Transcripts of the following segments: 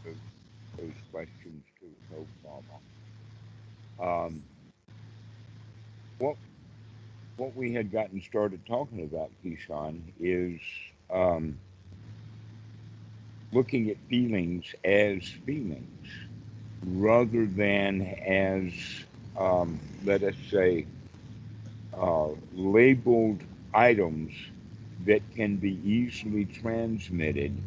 those, those questions too. No problem. What what we had gotten started talking about, Keyshawn, is um, looking at feelings as feelings rather than as, let us say, labeled items that can be easily transmitted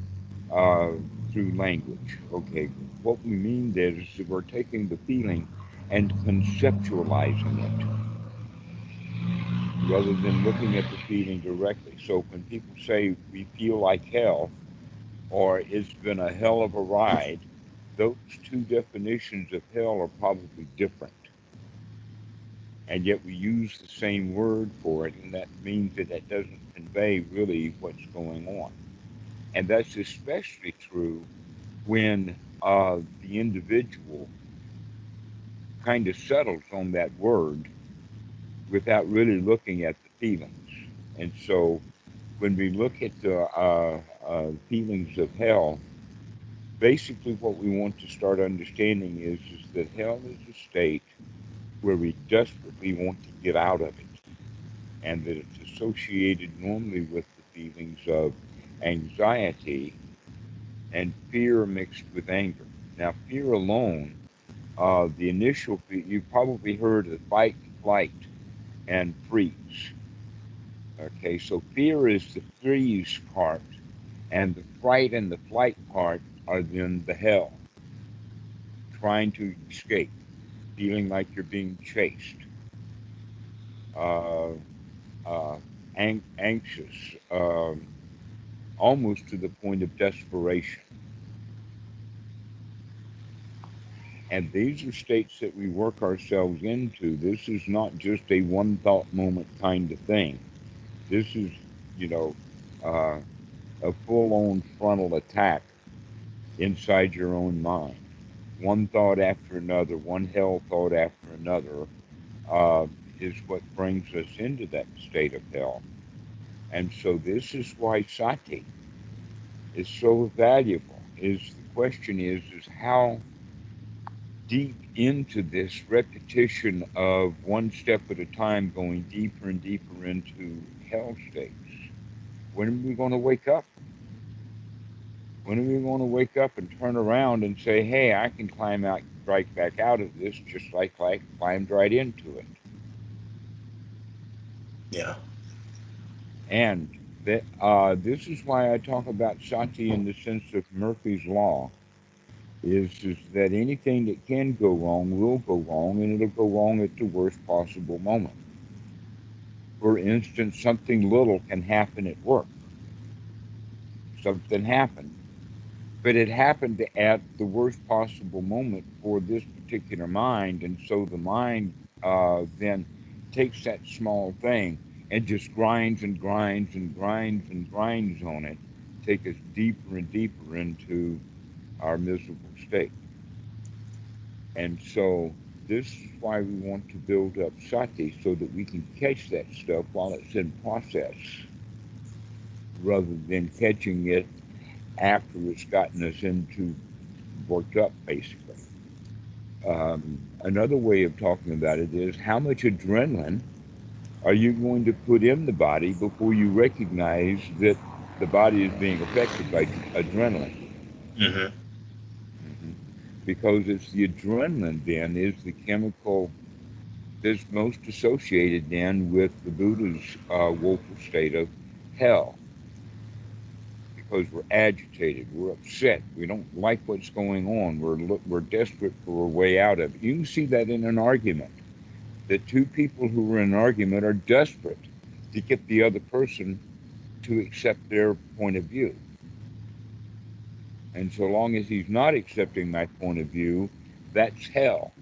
uh, through language. Okay, what we mean there is that we're taking the feeling and conceptualizing it rather than looking at the feeling directly. So when people say we feel like hell or it's been a hell of a ride, those two definitions of hell are probably different. And yet we use the same word for it, and that means that that doesn't convey really what's going on. And that's especially true when the individual kind of settles on that word without really looking at the feelings. And so when we look at the feelings of hell, basically what we want to start understanding is that hell is a state where we desperately want to get out of it, and that it's associated normally with the feelings of anxiety and fear mixed with anger. Now, fear alone, the initial fear, you've probably heard of fight, flight, and freeze. Okay, so fear is the freeze part, and the fright and the flight part are then the hell, trying to escape, feeling like you're being chased, uh, anxious, almost to the point of desperation. And these are states that we work ourselves into. This is not just a one thought moment kind of thing. This is, you know, uh, a full on frontal attack inside your own mind. One thought after another, one hell thought after another, uh, is what brings us into that state of hell. And so this is why sati is so valuable. Is the question is how deep into this repetition of one step at a time, going deeper and deeper into hell states. When are we going to wake up? When are we going to wake up and turn around and say, hey, I can climb out right back out of this just like I climbed right into it? Yeah. And that this is why I talk about sati in the sense of Murphy's law. Is that anything that can go wrong will go wrong, and it'll go wrong at the worst possible moment. For instance, something little can happen at work. Something happened, but it happened at the worst possible moment for this particular mind, and so the mind then takes that small thing and just grinds and grinds and grinds and grinds on it, take us deeper and deeper into our miserable state. And so this is why we want to build up sati so that we can catch that stuff while it's in process rather than catching it after it's gotten us into worked up, basically. Another way of talking about it is how much adrenaline are you going to put in the body before you recognize that the body is being affected by adrenaline? Hmm. Hmm. Because it's the adrenaline then is the chemical that's most associated then with the Buddha's woeful state of hell, because we're agitated, we're upset, we don't like what's going on, we're desperate for a way out of it. You can see that in an argument. That two people who are in an argument are desperate to get the other person to accept their point of view. And so long as he's not accepting my point of view, that's hell.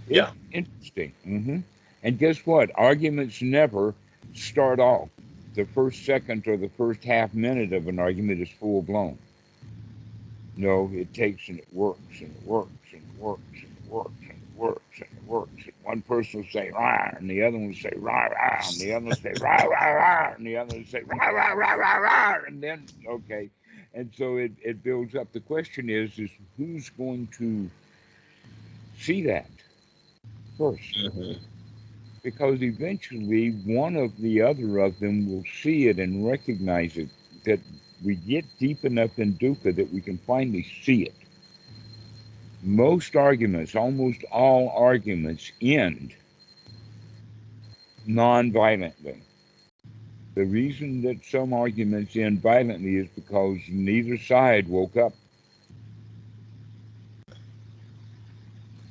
Yeah. Interesting. And guess what? Arguments never start off. The first second or the first half minute of an argument is full blown. No, it takes and it works and it works and it works and it works and it works, and it works. And one person will say rah, and the other one will say rah rah, and the other one will say rah rah rah, and the other one will say rah rah rah rah rah, and then okay, and so it builds up. The question is who's going to see that first? Mm-hmm. Because eventually one of the other of them will see it and recognize it. That we get deep enough in dukkha that we can finally see it. Most arguments, almost all arguments, end non-violently. The reason that some arguments end violently is because neither side woke up.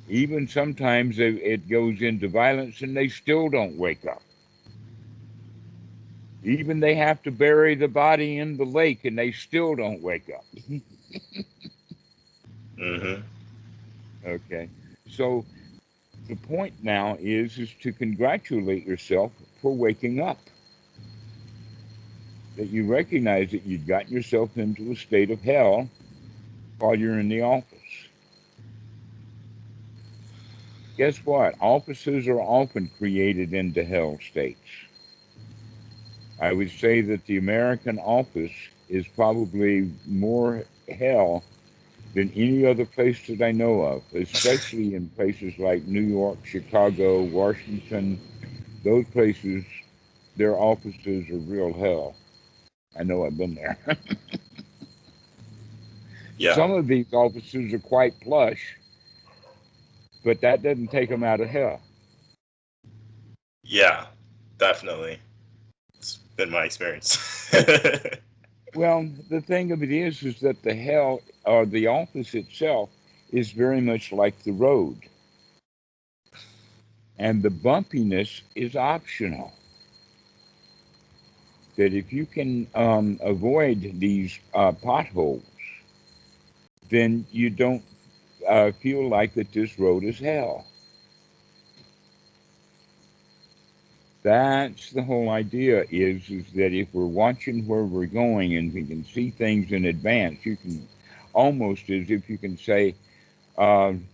Even sometimes it goes into violence and they still don't wake up. Even they have to bury the body in the lake and they still don't wake up. Mm-hmm. Okay. So the point now is to congratulate yourself for waking up. That you recognize that you've gotten yourself into a state of hell while you're in the office. Guess what? Offices are often created into hell states. I would say that the American office is probably more hell than any other place that I know of, especially in places like New York, Chicago, Washington. Those places, their offices are real hell. I know I've been there. Yeah. Some of these offices are quite plush, but that doesn't take them out of hell. Yeah, definitely. It's been my experience. Well, the thing of it is that the hell or the office itself is very much like the road, and the bumpiness is optional. That if you can avoid these potholes, then you don't feel like that this road is hell. That's the whole idea is that if we're watching where we're going and we can see things in advance, you can almost as if you can say, and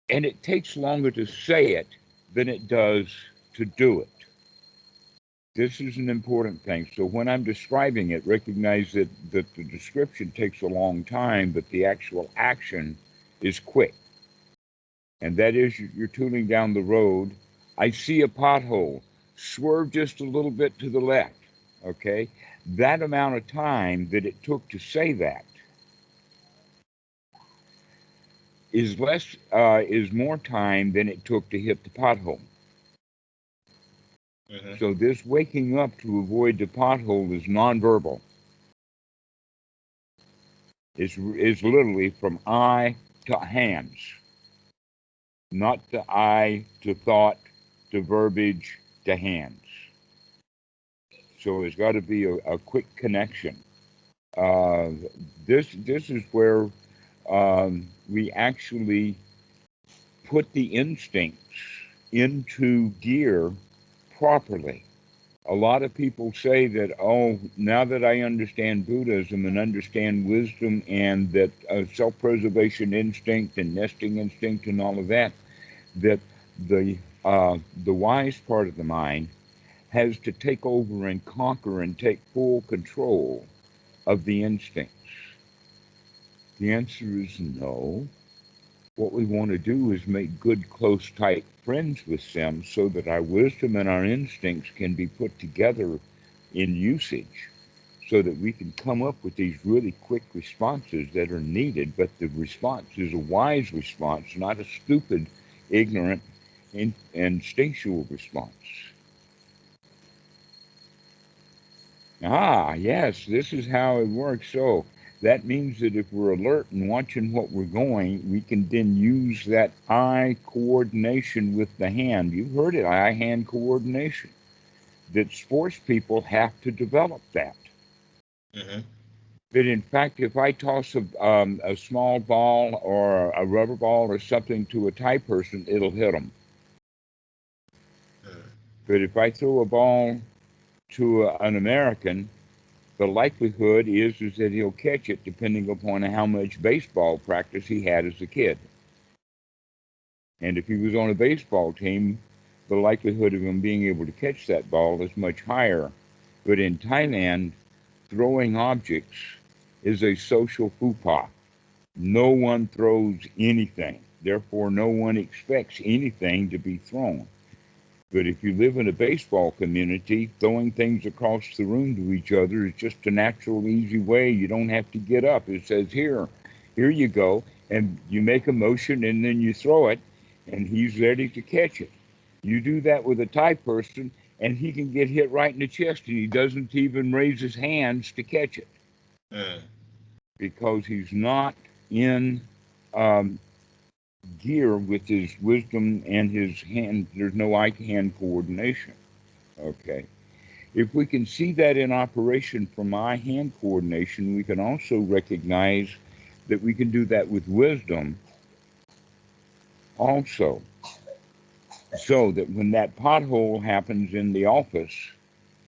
it takes longer to say it than it does to do it. This is an important thing. So when I'm describing it, recognize that the description takes a long time, but the actual action is quick. And that is you're tooling down the road. I see a pothole. Swerve just a little bit to the left. Okay? That amount of time that it took to say that is more time than it took to hit the pothole. Mm-hmm. So this waking up to avoid the pothole is nonverbal. It's literally from eye to hands, not the eye to thought to verbiage to hands. So it's got to be a quick connection. Uh, this is where we actually put the instincts into gear properly. A lot of people say that, oh, now that I understand Buddhism and understand wisdom and that self-preservation instinct and nesting instinct and all of that, that the wise part of the mind has to take over and conquer and take full control of the instincts. The answer is no. What we want to do is make good, close, tight friends with them so that our wisdom and our instincts can be put together in usage so that we can come up with these really quick responses that are needed, but the response is a wise response, not a stupid, ignorant, instinctual response. Ah, yes, this is how it works. So that means that if we're alert and watching what we're going, we can then use that eye coordination with the hand. You've heard it, eye-hand coordination. That sports people have to develop that. Mm-hmm. That in fact, if I toss a small ball or a rubber ball or something to a Thai person, it'll hit them. Mm-hmm. But if I throw a ball to an American, the likelihood is that he'll catch it depending upon how much baseball practice he had as a kid. And if he was on a baseball team, the likelihood of him being able to catch that ball is much higher. But in Thailand, throwing objects is a social fupa. No one throws anything. Therefore, no one expects anything to be thrown. But if you live in a baseball community, throwing things across the room to each other is just a natural, easy way. You don't have to get up. It says, here you go. And you make a motion and then you throw it, and he's ready to catch it. You do that with a Thai person, and he can get hit right in the chest, and he doesn't even raise his hands to catch it because he's not in gear with his wisdom and his hand. There's no eye-hand coordination. Okay. If we can see that in operation from eye-hand coordination, we can also recognize that we can do that with wisdom also. So that when that pothole happens in the office,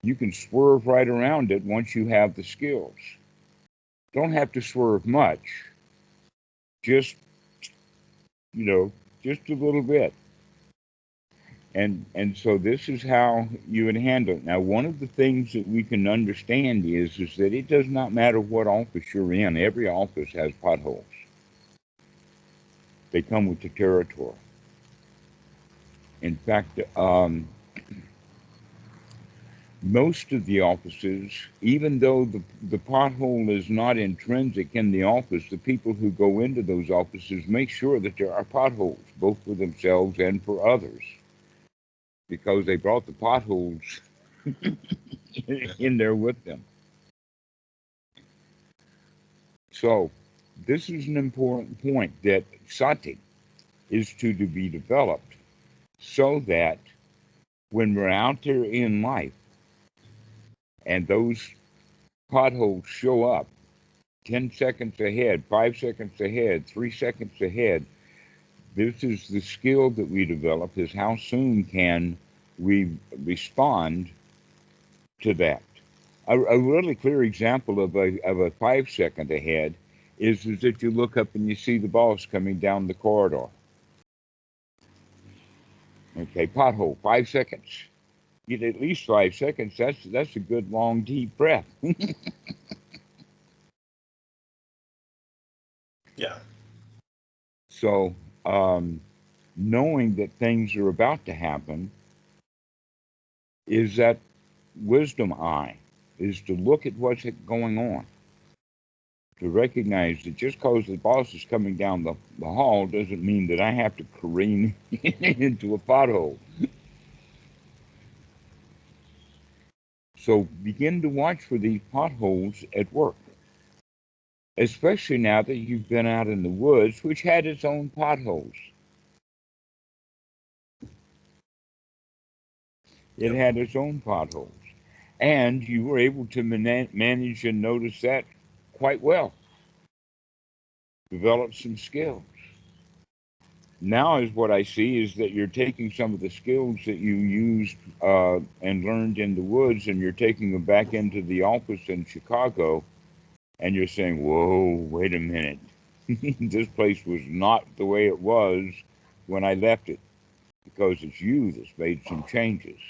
you can swerve right around it once you have the skills. Don't have to swerve much. Just, just a little bit. And so this is how you would handle it. Now, one of the things that we can understand is that it does not matter what office you're in. Every office has potholes. They come with the territory. In fact, most of the offices, even though the pothole is not intrinsic in the office, the people who go into those offices make sure that there are potholes, both for themselves and for others, because they brought the potholes in there with them. So this is an important point, that sati is to be developed so that when we're out there in life and those potholes show up 10 seconds ahead, 5 seconds ahead, 3 seconds ahead, this is the skill that we develop, is how soon can we respond to that. A really clear example of a 5 second ahead is that you look up and you see the boss coming down the corridor. Okay, pothole, 5 seconds. Get at least 5 seconds. That's a good long deep breath. Yeah. So knowing that things are about to happen is that wisdom eye, is to look at what's going on, to recognize that just because the boss is coming down the hall doesn't mean that I have to careen into a pothole. So begin to watch for these potholes at work, especially now that you've been out in the woods, which had its own potholes. It had its own potholes. And you were able to manage and notice that quite well. Develop some skills. Now is what I see is that you're taking some of the skills that you used and learned in the woods, and you're taking them back into the office in Chicago, and you're saying, whoa, wait a minute. This place was not the way it was when I left it, because it's you that's made some changes.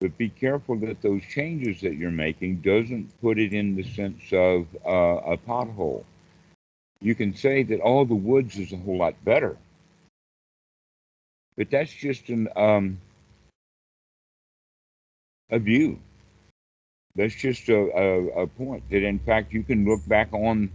But be careful that those changes that you're making doesn't put it in the sense of a pothole. You can say that, oh, the woods is a whole lot better. But that's just a view. That's just a point that, in fact, you can look back on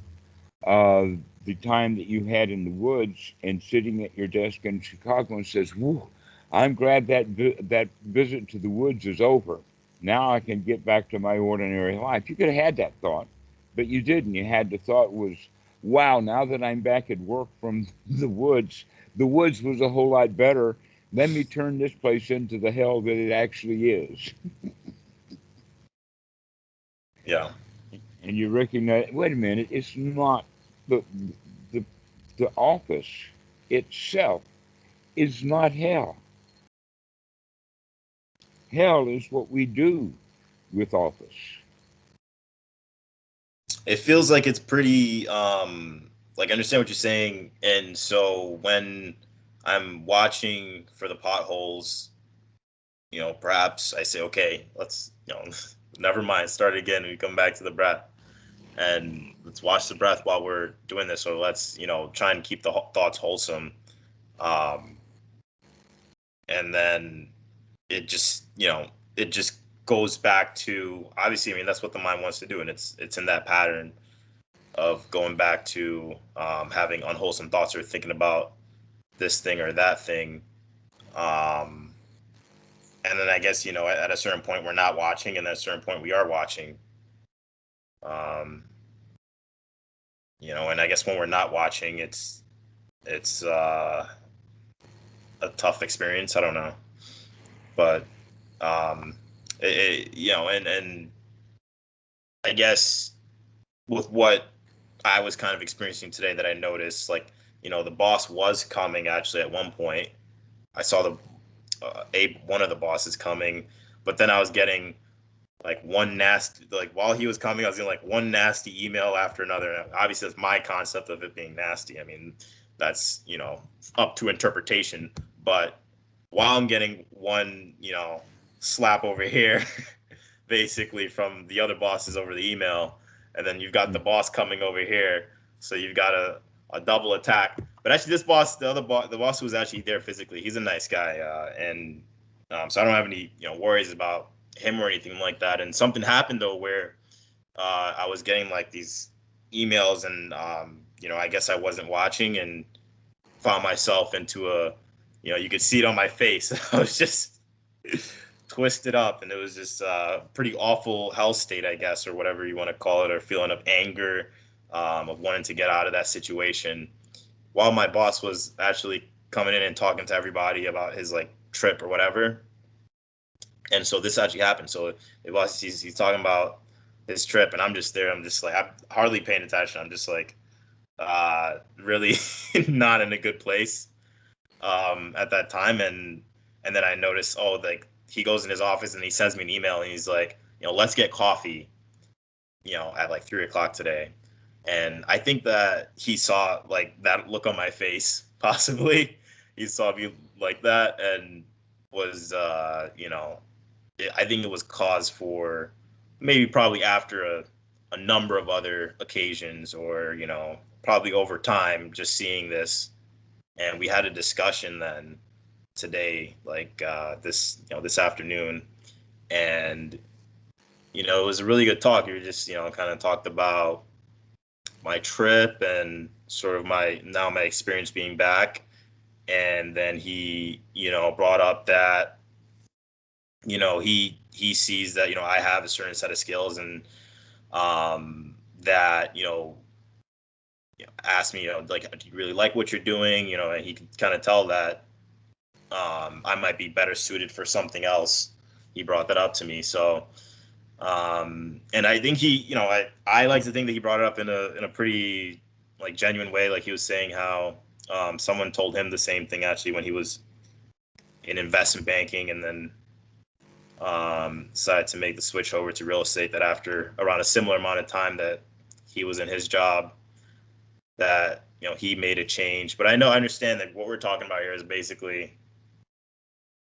the time that you had in the woods and sitting at your desk in Chicago and says, whew, I'm glad that visit to the woods is over. Now I can get back to my ordinary life. You could have had that thought, but you didn't. You had the thought was, wow, now that I'm back at work from the woods was a whole lot better. Let me turn this place into the hell that it actually is. Yeah. And you recognize, wait a minute, it's not the the the office itself is not hell. Hell is what we do with office. It feels like it's pretty like understand what you're saying, and so when I'm watching for the potholes, perhaps I say, okay, let's, never mind, start again, and we come back to the breath, and let's watch the breath while we're doing this, or let's, try and keep the thoughts wholesome, um, and then it just, it just goes back to, obviously, I mean, that's what the mind wants to do, and it's in that pattern of going back to having unwholesome thoughts or thinking about this thing or that thing. And then I guess, at a certain point we're not watching, and at a certain point we are watching. Um, and I guess when we're not watching, it's a tough experience. I don't know, but and I guess with what I was kind of experiencing today, that I noticed, like, the boss was coming actually at one point. I saw one of the bosses coming, but then I was getting like one nasty, like while he was coming, I was getting like one nasty email after another. And obviously, that's my concept of it being nasty. I mean, that's, up to interpretation. But while I'm getting one, slap over here, basically from the other bosses over the email, and then you've got the boss coming over here, so you've got a double attack. But actually, this boss, the boss who was actually there physically, he's a nice guy, and so I don't have any worries about him or anything like that. And something happened though where I was getting like these emails, and I guess I wasn't watching, and found myself into you could see it on my face. I was just twisted up, and it was just a pretty awful hell state, I guess, or whatever you want to call it, or feeling of anger, of wanting to get out of that situation, while my boss was actually coming in and talking to everybody about his like trip or whatever. And so this actually happened. So it was, he's talking about his trip, and I'm just there. I'm just like, I'm hardly paying attention. I'm just like, really not in a good place at that time. And then I noticed, oh, like he goes in his office and he sends me an email, and he's like, let's get coffee, at like 3 o'clock today. And I think that he saw like that look on my face, possibly. He saw me like that, and was, I think it was cause for maybe probably after a number of other occasions, or, probably over time, just seeing this. And we had a discussion then today, like this afternoon. And, it was a really good talk. We were just, kind of talked about my trip and sort of my experience being back. And then he, brought up that, he sees that, I have a certain set of skills, and that, asked me, like, do you really like what you're doing? And he could kind of tell that I might be better suited for something else. He brought that up to me. So, and I think he, I like to think that he brought it up in a pretty like genuine way. Like he was saying how someone told him the same thing actually when he was in investment banking, and then decided to make the switch over to real estate, that after around a similar amount of time that he was in his job, that he made a change. But I understand that what we're talking about here is basically,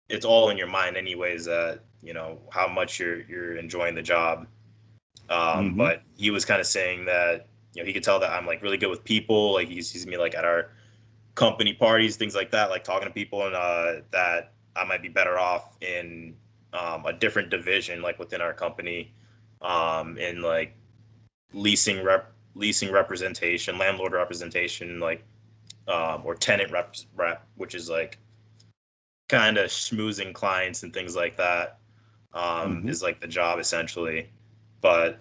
it's all in your mind anyways, that how much you're enjoying the job. But he was kind of saying that he could tell that I'm like really good with people. Like he sees me like at our company parties, things like that, like talking to people, and that I might be better off in a different division, like within our company, in like leasing representation, landlord representation, like or tenant rep, which is like kind of schmoozing clients and things like that, is like the job essentially. But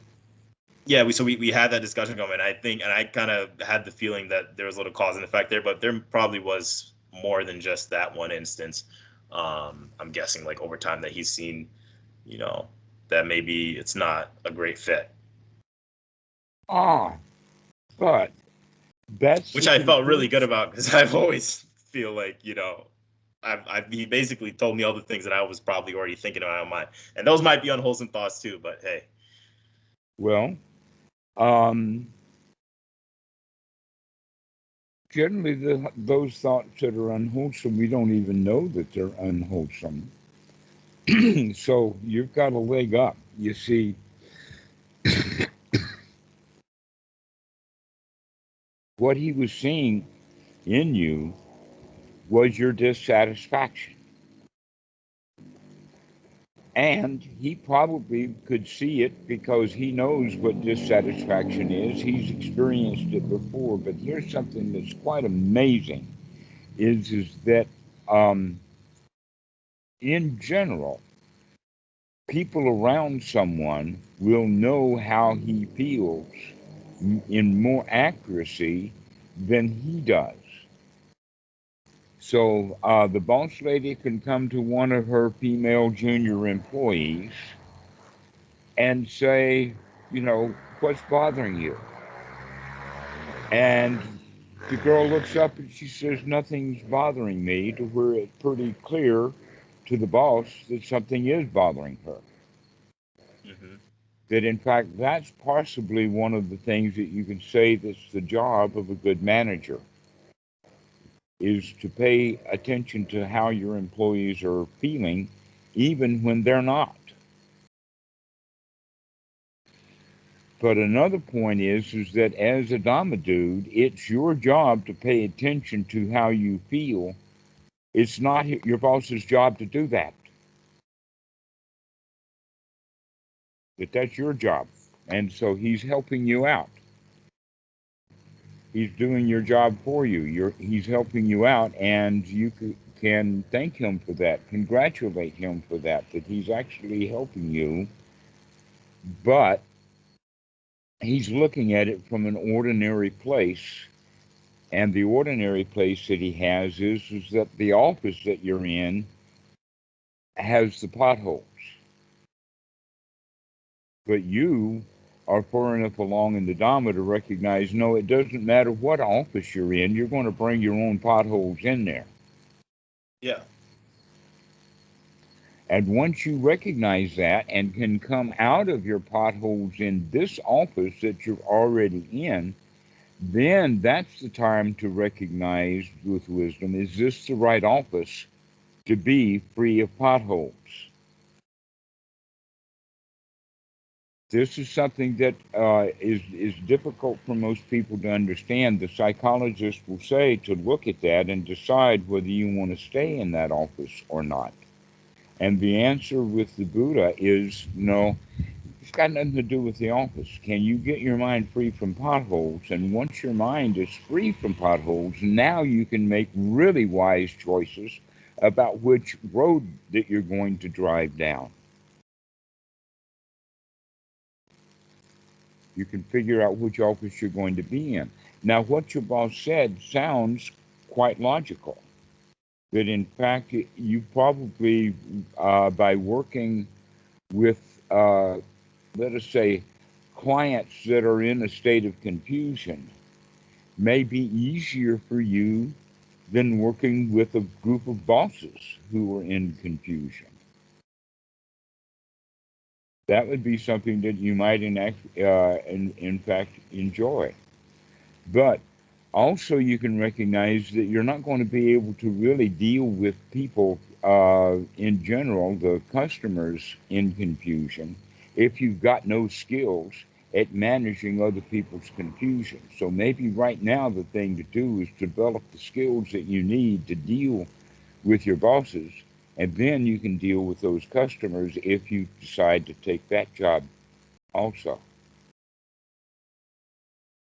yeah, we had that discussion going, and I think, and I kind of had the feeling that there was a little cause and effect there, but there probably was more than just that one instance. I'm guessing like over time that he's seen, that maybe it's not a great fit. But that's which I felt really good about, because I've always feel like, he basically told me all the things that I was probably already thinking about in my mind, and those might be unwholesome thoughts too. But hey, well, Generally, those thoughts that are unwholesome, we don't even know that they're unwholesome. So you've got a leg up. You see, what he was seeing in you was your dissatisfaction. And he probably could see it because he knows what dissatisfaction is. He's experienced it before. But here's something that's quite amazing is that um, in general, people around someone will know how he feels in more accuracy than he does. So the boss lady can come to one of her female junior employees and say, you know, what's bothering you? And the girl looks up and she says, nothing's bothering me, to where it's pretty clear to the boss that something is bothering her. Mm-hmm. That in fact, that's possibly one of the things that you can say that's the job of a good manager, is to pay attention to how your employees are feeling, even when they're not. But another point is that as a Dhamma dude, it's your job to pay attention to how you feel. It's not your boss's job to do that. That's your job. And so he's helping you out. He's doing your job for you. He's helping you out, and you can thank him for that, congratulate him for that he's actually helping you. But he's looking at it from an ordinary place. And the ordinary place that he has is that the office that you're in has the potholes. But you are far enough along in the Dhamma to recognize, no, it doesn't matter what office you're in, you're going to bring your own potholes in there. Yeah. And once you recognize that and can come out of your potholes in this office that you're already in, then that's the time to recognize with wisdom, is this the right office to be free of potholes? This is something that is difficult for most people to understand. The psychologist will say to look at that and decide whether you want to stay in that office or not. And the answer with the Buddha is no, it's got nothing to do with the office. Can you get your mind free from potholes? And once your mind is free from potholes, now you can make really wise choices about which road that you're going to drive down. You can figure out which office you're going to be in. Now, what your boss said sounds quite logical. That in fact, you probably, by working with, let us say, clients that are in a state of confusion, may be easier for you than working with a group of bosses who are in confusion. That would be something that you might in fact enjoy. But also, you can recognize that you're not going to be able to really deal with people in general, the customers in confusion, if you've got no skills at managing other people's confusion. So maybe right now the thing to do is develop the skills that you need to deal with your bosses, and then you can deal with those customers if you decide to take that job also.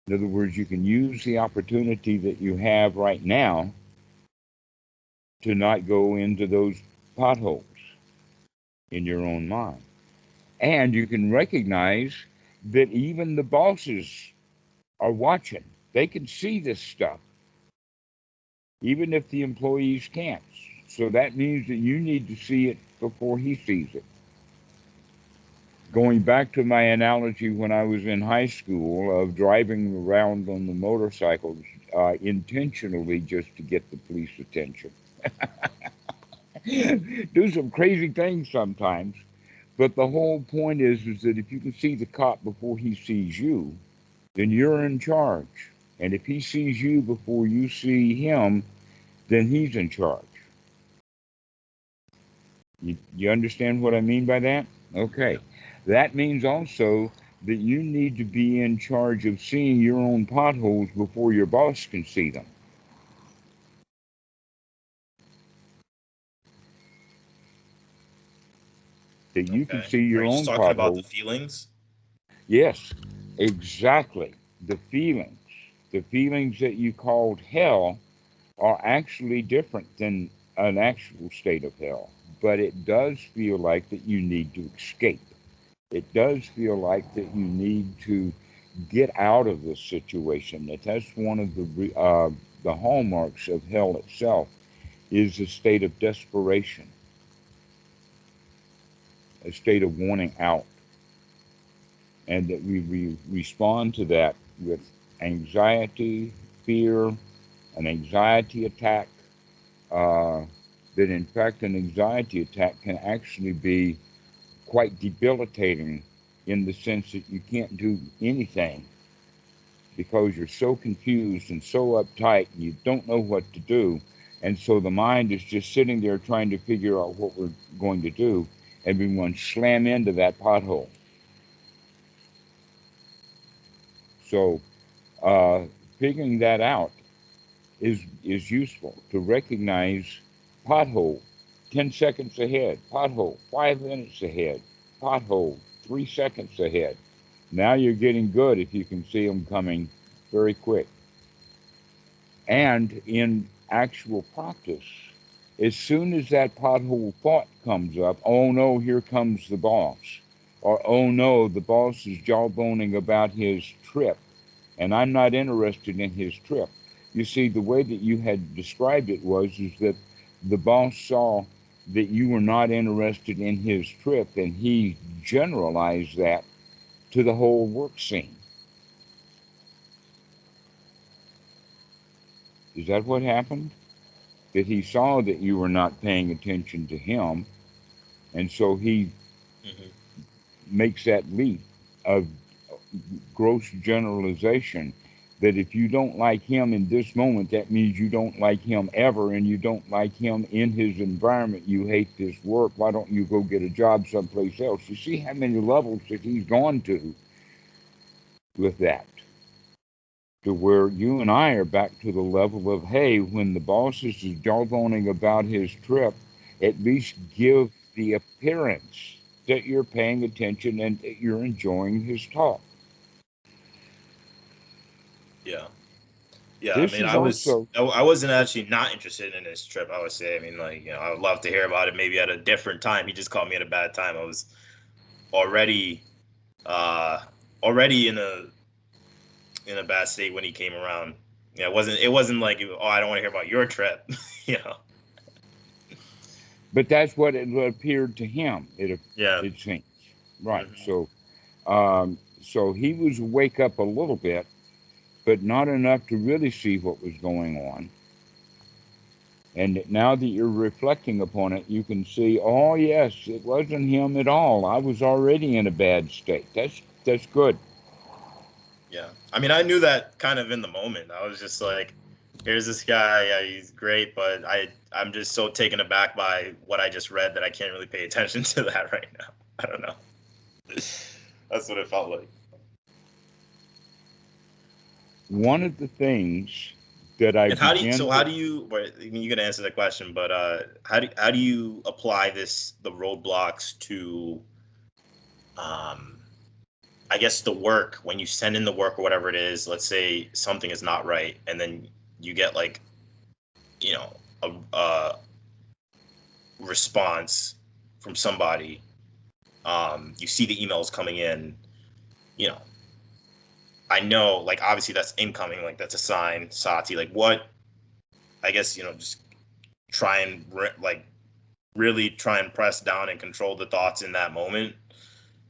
In other words, you can use the opportunity that you have right now to not go into those potholes in your own mind. And you can recognize that even the bosses are watching. They can see this stuff, even if the employees can't. So that means that you need to see it before he sees it. Going back to my analogy when I was in high school of driving around on the motorcycles intentionally just to get the police attention. Do some crazy things sometimes, but the whole point is that if you can see the cop before he sees you, then you're in charge. And if he sees you before you see him, then he's in charge. You understand what I mean by that? Okay. That means also that you need to be in charge of seeing your own potholes before your boss can see them. That you can Okay. see Are your you just own talking about the potholes. feelings? Yes, exactly. The feelings. The feelings that you called hell are actually different than an actual state of hell. But it does feel like that you need to escape. It does feel like that you need to get out of this situation. That's one of the hallmarks of hell itself is a state of desperation, a state of wanting out, and that we respond to that with anxiety, fear, an anxiety attack. Uh, that in fact, an anxiety attack can actually be quite debilitating in the sense that you can't do anything because you're so confused and so uptight and you don't know what to do. And so the mind is just sitting there trying to figure out what we're going to do, and we want to slam into that pothole. So uh, figuring that out is useful to recognize pothole 10 seconds ahead, pothole 5 minutes ahead, pothole 3 seconds ahead. Now you're getting good if you can see them coming very quick. And in actual practice, as soon as that pothole thought comes up, oh no, here comes the boss. Or oh no, the boss is jawboning about his trip, and I'm not interested in his trip. You see, the way that you had described it was is that the boss saw that you were not interested in his trip, and he generalized that to the whole work scene. Is that what happened? That he saw that you were not paying attention to him, and so he Hmm. makes that leap of gross generalization that if you don't like him in this moment, that means you don't like him ever, and you don't like him in his environment. You hate this work. Why don't you go get a job someplace else? You see how many levels that he's gone to with that, to where you and I are back to the level of, hey, when the boss is jawboning about his trip, at least give the appearance that you're paying attention and that you're enjoying his talk. Yeah. Yeah. I This mean, is also, I wasn't actually not interested in this trip. I would say. I mean, like, I would love to hear about it maybe at a different time. He just caught me at a bad time. I was already, uh, already in a bad state when he came around. Yeah, it wasn't like, oh, I don't want to hear about your trip. you know. but that's what it appeared to him. Yeah. It seems right. Hmm. So he was wake up a little bit, but not enough to really see what was going on. And now that you're reflecting upon it, you can see, oh yes, it wasn't him at all. I was already in a bad state. That's good. Yeah. I mean, I knew that kind of in the moment. I was just like, here's this guy. Yeah, he's great, but I'm just so taken aback by what I just read that I can't really pay attention to that right now. I don't know. That's what it felt like. One of the things that I And began how to do you, well, I mean, you can answer the question, but how do you apply the roadblocks to, um, I guess the work when you send in the work or whatever it is, let's say something is not right, and then you get like, you know, a response from somebody. You see the emails coming in, you know, I know, like, obviously that's incoming, like, that's a sign, Sati, like, what, I guess, just try and, like, really try and press down and control the thoughts in that moment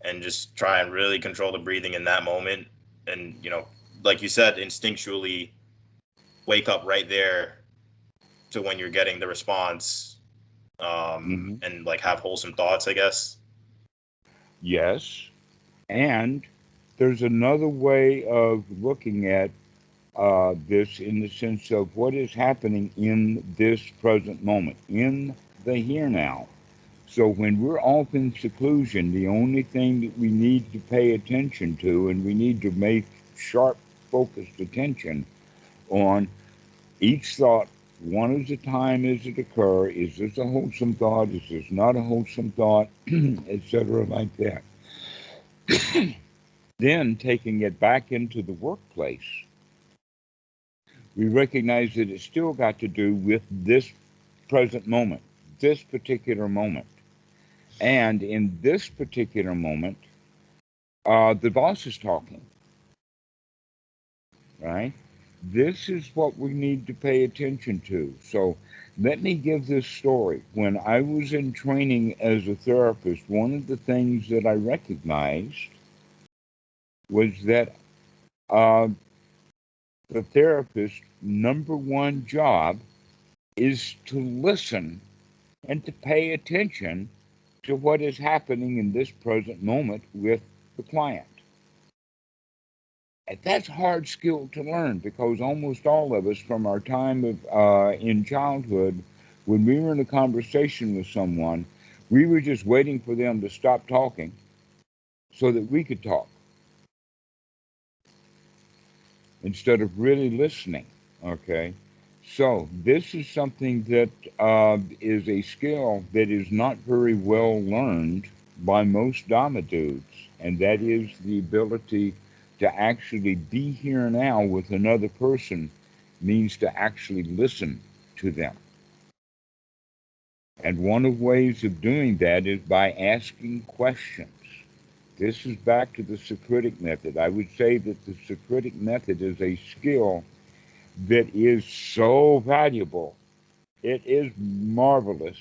and just try and really control the breathing in that moment. And, like you said, instinctually wake up right there to when you're getting the response, Mhm. and like have wholesome thoughts, I guess. yes, and there's another way of looking at this in the sense of what is happening in this present moment, in the here now. So when we're off in seclusion, the only thing that we need to pay attention to, and we need to make sharp, focused attention on each thought, one at a time as it occurs. Is this a wholesome thought? Is this not a wholesome thought? Etc. like that. Then taking it back into the workplace, we recognize that it's still got to do with this present moment, this particular moment. And in this particular moment, the boss is talking, right? This is what we need to pay attention to. So let me give this story. When I was in training as a therapist, one of the things that I recognized was that uh, the therapist's number one job is to listen and to pay attention to what is happening in this present moment with the client. And that's a hard skill to learn because almost all of us, from our time in childhood, when we were in a conversation with someone, we were just waiting for them to stop talking so that we could talk instead of really listening. Okay? So, this is something that is a skill that is not very well learned by most Dhamma dudes, and that is the ability to actually be here now with another person means to actually listen to them. And one of the ways of doing that is by asking questions. This is back to the Socratic method. I would say that the Socratic method is a skill that is so valuable. It is marvelous,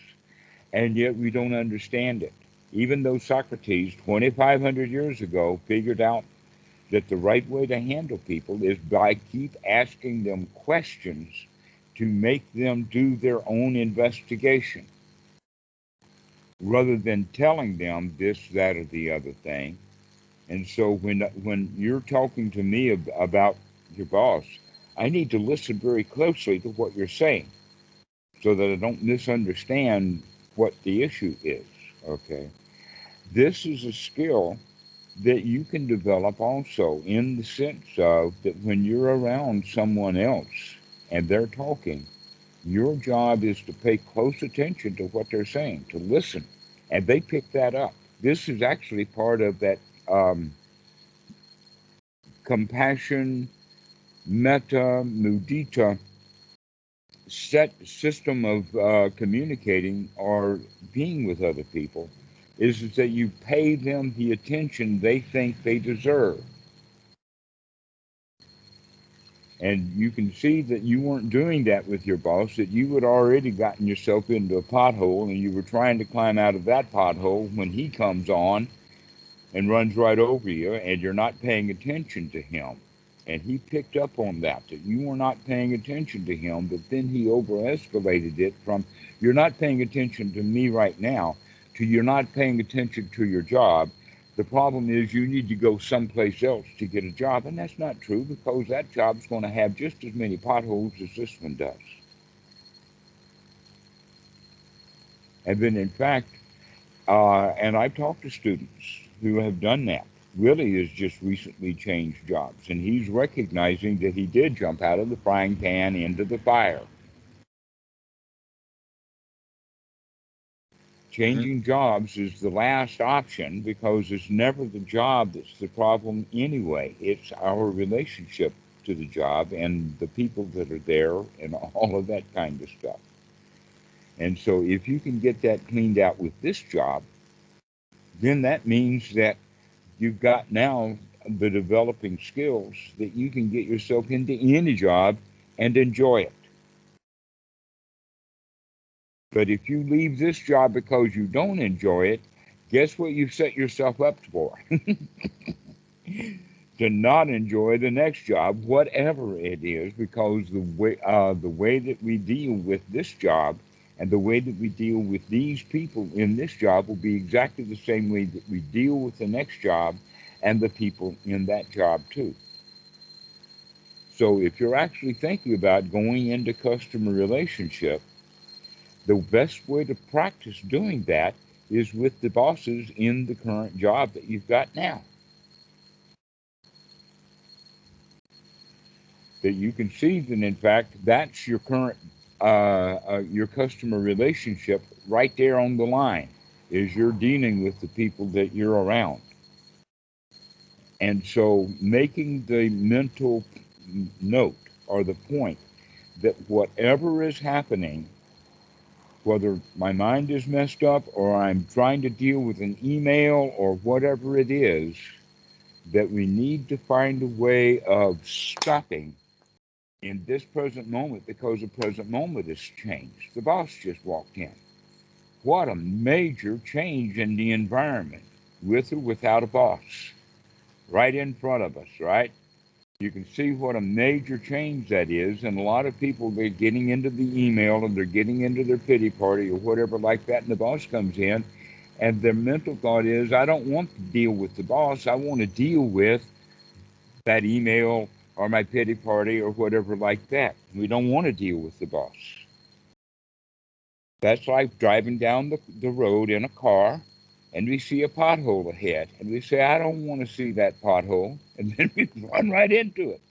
and yet we don't understand it. Even though Socrates, 2,500 years ago, figured out that the right way to handle people is by keep asking them questions to make them do their own investigation, rather than telling them this, that, or the other thing. And so when you're talking to me about your boss, I need to listen very closely to what you're saying so that I don't misunderstand what the issue is. Okay. This is a skill that you can develop also in the sense of that when you're around someone else and they're talking, your job is to pay close attention to what they're saying, to listen, and they pick that up. This is actually part of that compassion, metta, mudita set system of communicating or being with other people is that you pay them the attention they think they deserve. And you can see that you weren't doing that with your boss, that you had already gotten yourself into a pothole and you were trying to climb out of that pothole when he comes on and runs right over you and you're not paying attention to him. And he picked up on that you were not paying attention to him, but then he over-escalated it from you're not paying attention to me right now to you're not paying attention to your job. The problem is you need to go someplace else to get a job, and that's not true because that job's going to have just as many potholes as this one does. And then, in fact, and I've talked to students who have done that. Willie has just recently changed jobs, and he's recognizing that he did jump out of the frying pan into the fire. Changing jobs is the last option because it's never the job that's the problem anyway. It's our relationship to the job and the people that are there and all of that kind of stuff. And so if you can get that cleaned out with this job, then that means that you've got now the developing skills that you can get yourself into any job and enjoy it. But if you leave this job because you don't enjoy it, guess what you've set yourself up for? To not enjoy the next job, whatever it is, because the way that we deal with this job and the way that we deal with these people in this job will be exactly the same way that we deal with the next job and the people in that job too. So if you're actually thinking about going into customer relationship, the best way to practice doing that is with the bosses in the current job that you've got now. That you can see that, in fact, that's your current, your customer relationship right there on the line, is you're dealing with the people that you're around. And so making the mental note or the point that whatever is happening, whether my mind is messed up or I'm trying to deal with an email or whatever it is, that we need to find a way of stopping in this present moment, because the present moment has changed. The boss just walked in. What a major change in the environment, with or without a boss, right in front of us, right? You can see what a major change that is. And a lot of people, they're getting into the email and they're getting into their pity party or whatever like that. And the boss comes in and their mental thought is, I don't want to deal with the boss. I want to deal with that email or my pity party or whatever like that. We don't want to deal with the boss. That's like driving down the road in a car and we see a pothole ahead and we say, I don't want to see that pothole. And then we run right into it.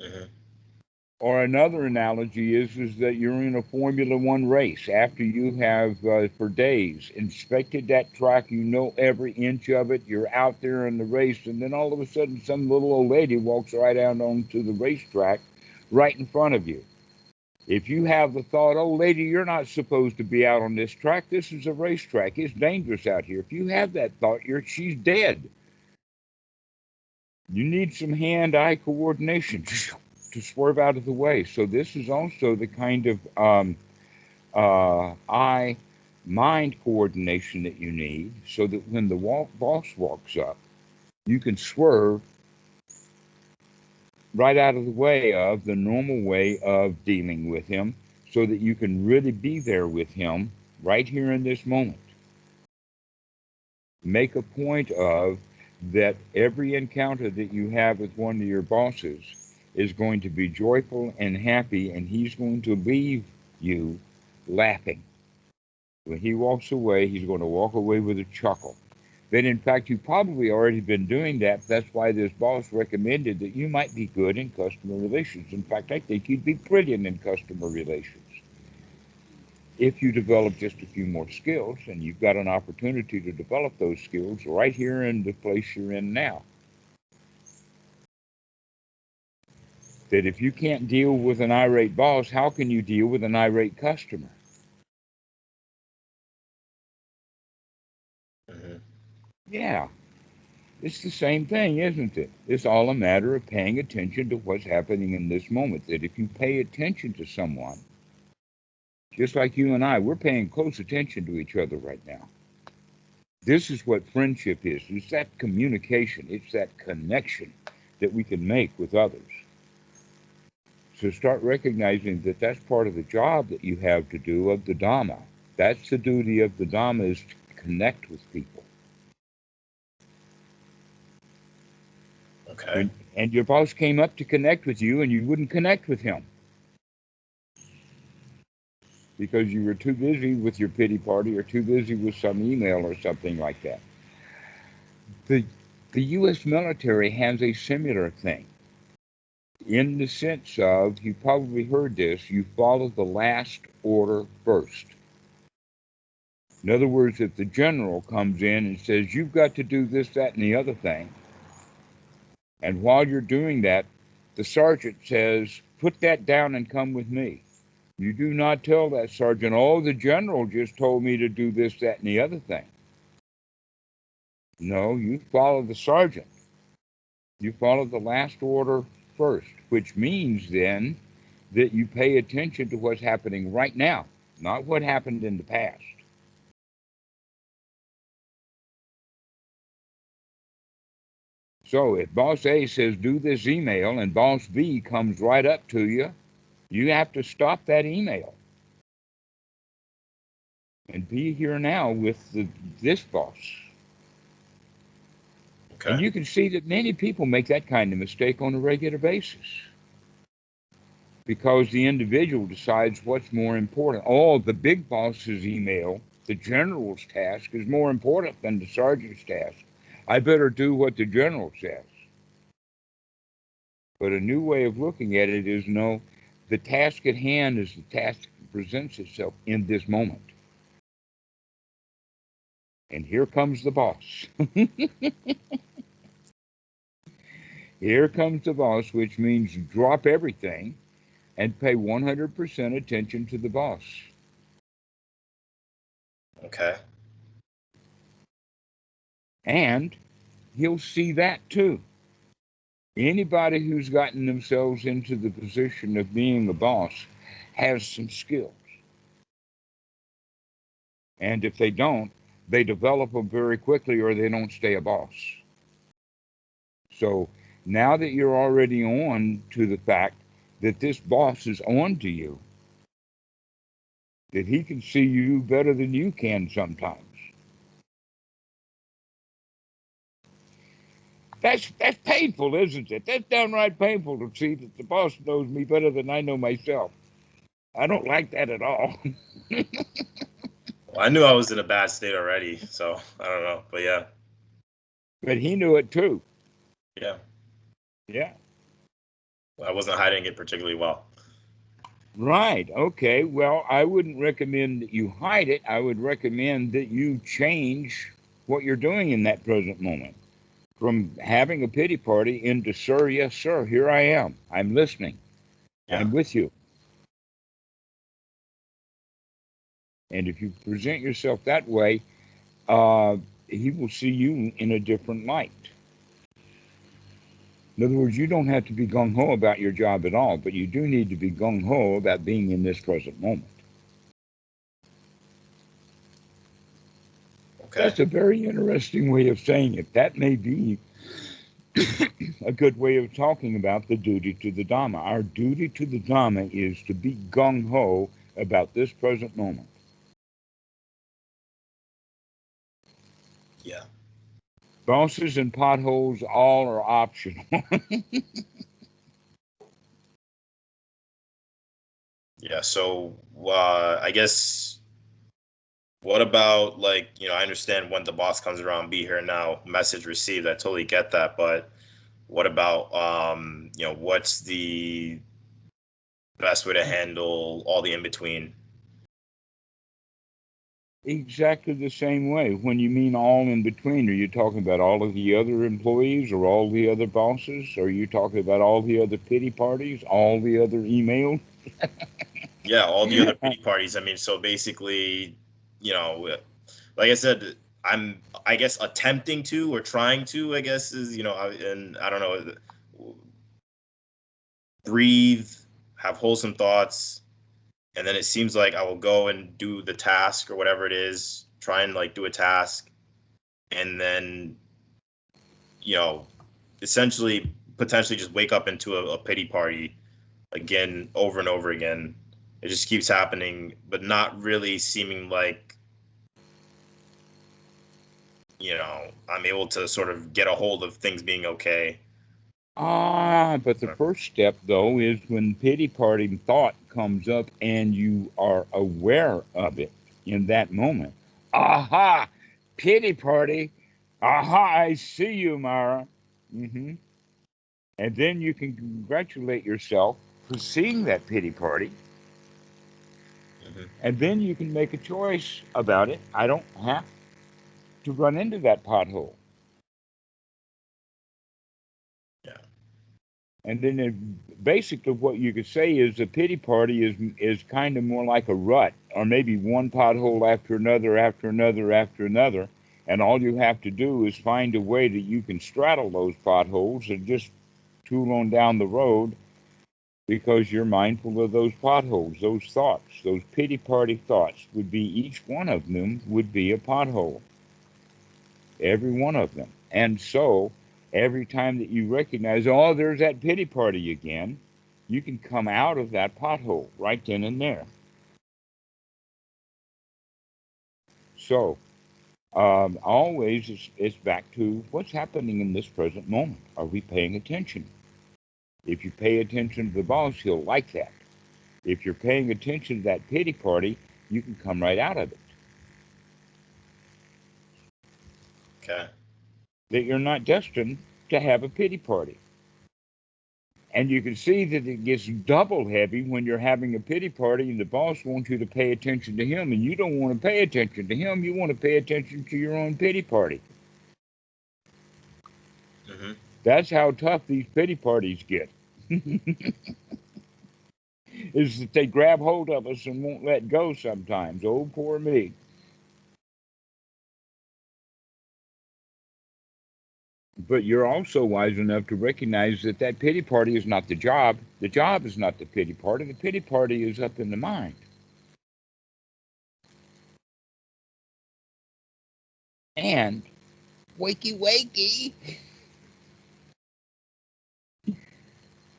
Mm-hmm. Or another analogy is that you're in a Formula One race. After you have, for days, inspected that track, you know every inch of it, you're out there in the race, and then all of a sudden some little old lady walks right out onto the racetrack right in front of you. If you have the thought, oh, lady, you're not supposed to be out on this track. This is a racetrack. It's dangerous out here. If you have that thought, she's dead. You need some hand-eye coordination to swerve out of the way. So this is also the kind of eye-mind coordination that you need, so that when the boss walks up, you can swerve right out of the way of the normal way of dealing with him, so that you can really be there with him right here in this moment. Make a point of that every encounter that you have with one of your bosses is going to be joyful and happy, and he's going to leave you laughing. When he walks away, he's going to walk away with a chuckle. Then, in fact, you've probably already been doing that. That's why this boss recommended that you might be good in customer relations. In fact, I think you'd be brilliant in customer relations if you develop just a few more skills, and you've got an opportunity to develop those skills right here in the place you're in now. That if you can't deal with an irate boss, how can you deal with an irate customer? Mm-hmm. Yeah, it's the same thing, isn't it? It's all a matter of paying attention to what's happening in this moment. That if you pay attention to someone, just like you and I, we're paying close attention to each other right now. This is what friendship is. It's that communication. It's that connection that we can make with others. So start recognizing that that's part of the job that you have to do of the Dhamma. That's the duty of the Dhamma, is to connect with people. Okay. And your boss came up to connect with you and you wouldn't connect with him because you were too busy with your pity party or too busy with some email or something like that. The, the U.S. military has a similar thing, in the sense of, you probably heard this, you follow the last order first. In other words, if the general comes in and says, you've got to do this, that, and the other thing, and while you're doing that, the sergeant says, put that down and come with me. You do not tell that sergeant, oh, the general just told me to do this, that, and the other thing. No, you follow the sergeant. You follow the last order first, which means then that you pay attention to what's happening right now, not what happened in the past. So if boss A says do this email and boss B comes right up to you, you have to stop that email and be here now with this boss. And Okay. you can see that many people make that kind of mistake on a regular basis because the individual decides what's more important. Oh, the big boss's email, the general's task, is more important than the sergeant's task. I better do what the general says. But a new way of looking at it is no, the task at hand is the task that presents itself in this moment. And here comes the boss. Here comes the boss, which means drop everything and pay 100% attention to the boss. Okay. And he'll see that too. Anybody who's gotten themselves into the position of being a boss has some skills. And if they don't, they develop them very quickly or they don't stay a boss. So now that you're already on to the fact that this boss is on to you, that he can see you better than you can sometimes. That's painful, isn't it? That's downright painful to see that the boss knows me better than I know myself. I don't like that at all. Well, I knew I was in a bad state already, so I don't know. But yeah. But he knew it too. Yeah. Yeah. I wasn't hiding it particularly well. Right. Okay. Well, I wouldn't recommend that you hide it. I would recommend that you change what you're doing in that present moment. From having a pity party into, sir, yes, sir, here I am. I'm listening. Yeah. I'm with you. And if you present yourself that way, he will see you in a different light. In other words, you don't have to be gung ho about your job at all, but you do need to be gung ho about being in this present moment. Okay. That's a very interesting way of saying it. That may be a good way of talking about the duty to the Dhamma. Our duty to the Dhamma is to be gung ho about this present moment. Yeah. Bosses and potholes all are optional. Yeah. So I guess what about, like, I understand when the boss comes around, be here now, message received. I totally get that, but what about what's the best way to handle all the in between? Exactly the same way. When you mean all in between, are you talking about all of the other employees or all the other bosses? Are you talking about all the other pity parties, all the other emails? Yeah, all the other pity parties. I mean, so basically, like I said, I guess, attempting to or trying to, I guess, is, and I don't know, breathe, have wholesome thoughts, and then it seems like I will go and do the task or whatever it is, try and like do a task, and then, you know, essentially potentially just wake up into a pity party again over and over again. It just keeps happening, but not really seeming like, I'm able to sort of get a hold of things being okay. But the first step, though, is when pity party thought comes up and you are aware of it in that moment. Aha! Pity party. Aha! I see you, Mara. hmm And then you can congratulate yourself for seeing that pity party. Mm-hmm. And then you can make a choice about it. I don't have to run into that pothole. Yeah. And then basically what you could say is the pity party is kind of more like a rut, or maybe one pothole after another, after another, after another. And all you have to do is find a way that you can straddle those potholes and just tool on down the road because you're mindful of those potholes, those thoughts, those pity party thoughts would be, each one of them would be a pothole. Every one of them. And so every time that you recognize, oh, there's that pity party again, you can come out of that pothole right then and there. So Always it's back to what's happening in this present moment. Are we paying attention? If you pay attention to the boss, he'll like that. If you're paying attention to that pity party, you can come right out of it. Okay. That you're not destined to have a pity party. And you can see that it gets double heavy when you're having a pity party and the boss wants you to pay attention to him and you don't want to pay attention to him. You want to pay attention to your own pity party. Mm-hmm. That's how tough these pity parties get. Is that they grab hold of us and won't let go sometimes. Oh, poor me. But you're also wise enough to recognize that that pity party is not the job. The job is not the pity party. The pity party is up in the mind. And wakey, wakey.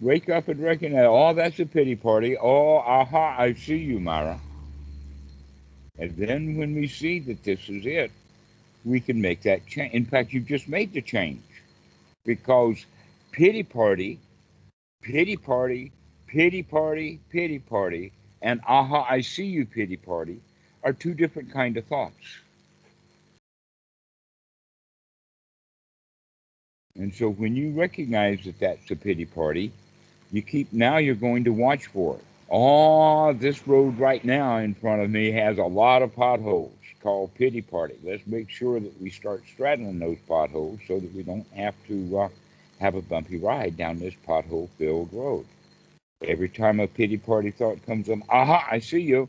Wake up and recognize, oh, that's a pity party. Oh, aha, I see you, Mara. And then when we see that this is it, we can make that change. In fact, you've just made the change because pity party, pity party, pity party, pity party, and aha, I see you, pity party are two different kind of thoughts. And so when you recognize that that's a pity party, you keep, now you're going to watch for it. Oh, this road right now in front of me has a lot of potholes called pity party. Let's make sure that we start straddling those potholes so that we don't have to have a bumpy ride down this pothole-filled road. Every time a pity party thought comes up, aha, I see you.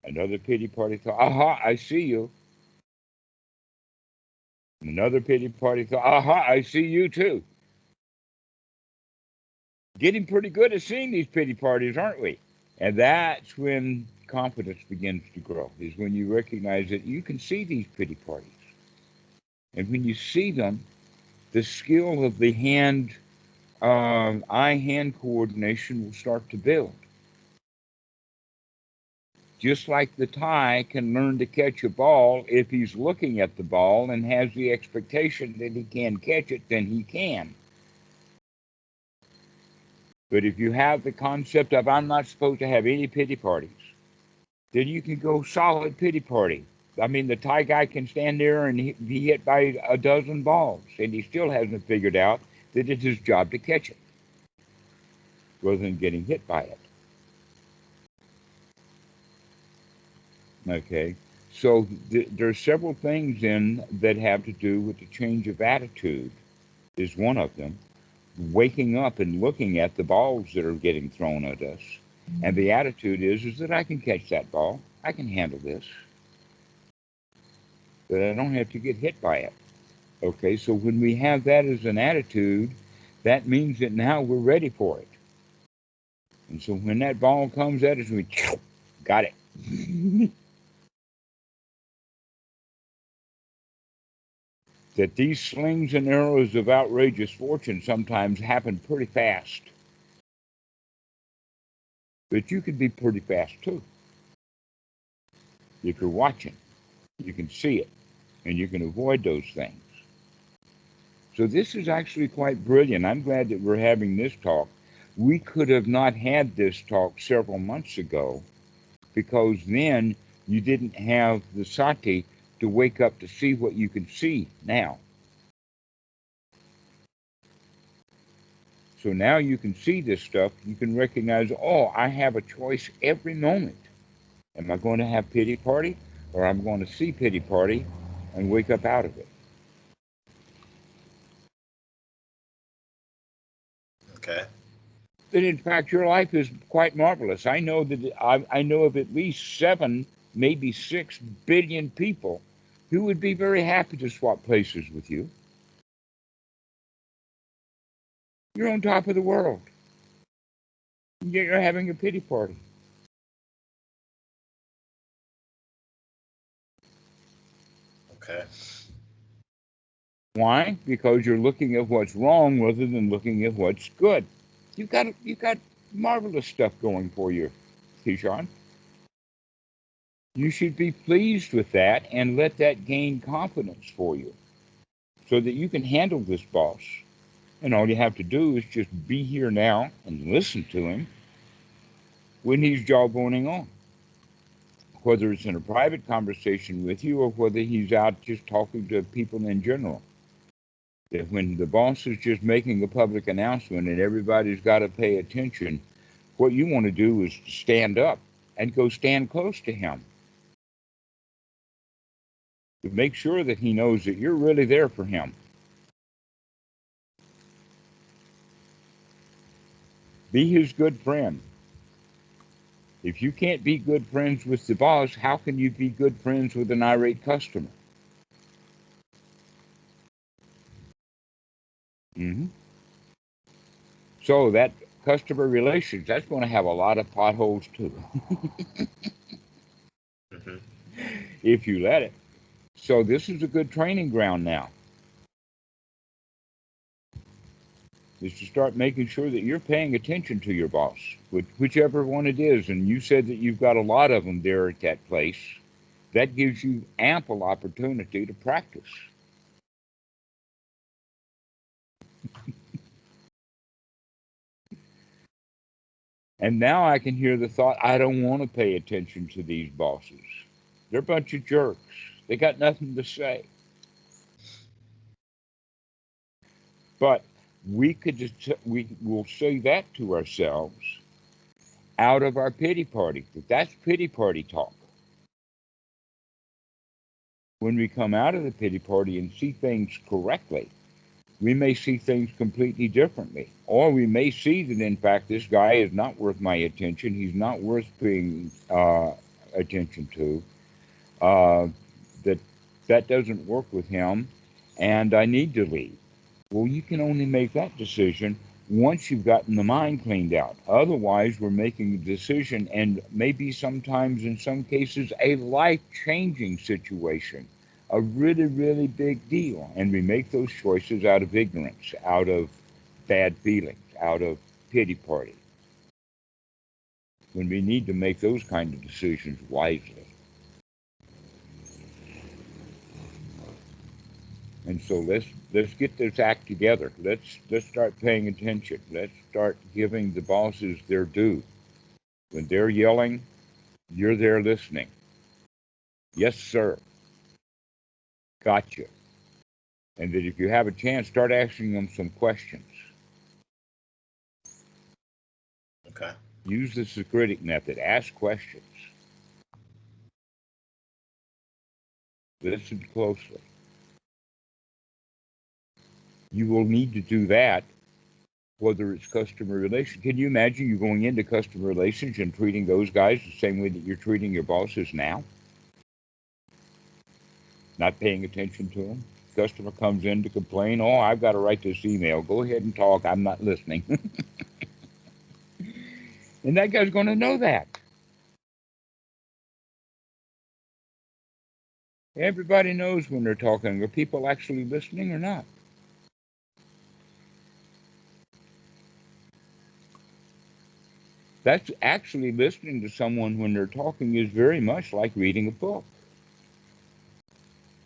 Another pity party thought, aha, I see you. Another pity party thought, aha, I see you too. Getting pretty good at seeing these pity parties, aren't we? And that's when confidence begins to grow, is when you recognize that you can see these pity parties. And when you see them, the skill of the eye-hand coordination will start to build. Just like the Thai can learn to catch a ball if he's looking at the ball and has the expectation that he can catch it, then he can. But if you have the concept of I'm not supposed to have any pity parties, then you can go solid pity party. I mean, the Thai guy can stand there and be hit by a dozen balls, and he still hasn't figured out that it's his job to catch it rather than getting hit by it. Okay, so there's several things in that have to do with the change of attitude is one of them. Waking up and looking at the balls that are getting thrown at us, and the attitude is that I can catch that ball, I can handle this, that I don't have to get hit by it. Okay, so when we have that as an attitude, that means that now we're ready for it. And so when that ball comes at us, we got it. That these slings and arrows of outrageous fortune sometimes happen pretty fast. But you can be pretty fast too. If you're watching, you can see it and you can avoid those things. So this is actually quite brilliant. I'm glad that we're having this talk. We could have not had this talk several months ago because then you didn't have the sati to wake up to see what you can see now. So now you can see this stuff. You can recognize, oh, I have a choice every moment. Am I going to have pity party or I'm going to see pity party and wake up out of it? Okay. That in fact your life is quite marvelous. I know that I know of at least 7, maybe 6 billion people who would be very happy to swap places with you. You're on top of the world. You're having a pity party. Okay. Why? Because you're looking at what's wrong rather than looking at what's good. You've got marvelous stuff going for you, Keyshawn. You should be pleased with that and let that gain confidence for you so that you can handle this boss. And all you have to do is just be here now and listen to him when he's jawboning on, whether it's in a private conversation with you or whether he's out just talking to people in general. That when the boss is just making a public announcement and everybody's got to pay attention, what you want to do is to stand up and go stand close to him to make sure that he knows that you're really there for him. Be his good friend. If you can't be good friends with the boss, how can you be good friends with an irate customer? hmm So that customer relations, that's going to have a lot of potholes too, Hmm. if you let it. So this is a good training ground now, is to start making sure that you're paying attention to your boss, whichever one it is. And you said that you've got a lot of them there at that place. That gives you ample opportunity to practice. And now I can hear the thought, I don't want to pay attention to these bosses. They're a bunch of jerks. They got nothing to say. But we will say that to ourselves out of our pity party. But that's pity party talk. When we come out of the pity party and see things correctly, we may see things completely differently. Or we may see that, in fact, this guy is not worth my attention. He's not worth paying attention to. Uh, that that doesn't work with him, and I need to leave. Well, you can only make that decision once you've gotten the mind cleaned out. Otherwise, we're making a decision, and maybe sometimes, in some cases, a life changing situation, a really, really big deal. And we make those choices out of ignorance, out of bad feelings, out of pity party, when we need to make those kind of decisions wisely. And so let's get this act together. Let's start paying attention. Let's start giving the bosses their due. When they're yelling, you're there listening. Yes, sir. Gotcha. And that if you have a chance, start asking them some questions. Okay. Use the Socratic method. Ask questions. Listen closely. You will need to do that, whether it's customer relations. Can you imagine you going into customer relations and treating those guys the same way that you're treating your bosses now? Not paying attention to them. Customer comes in to complain, oh, I've got to write this email. Go ahead and talk. I'm not listening. And that guy's going to know that. Everybody knows when they're talking. Are people actually listening or not? That's actually listening to someone when they're talking is very much like reading a book.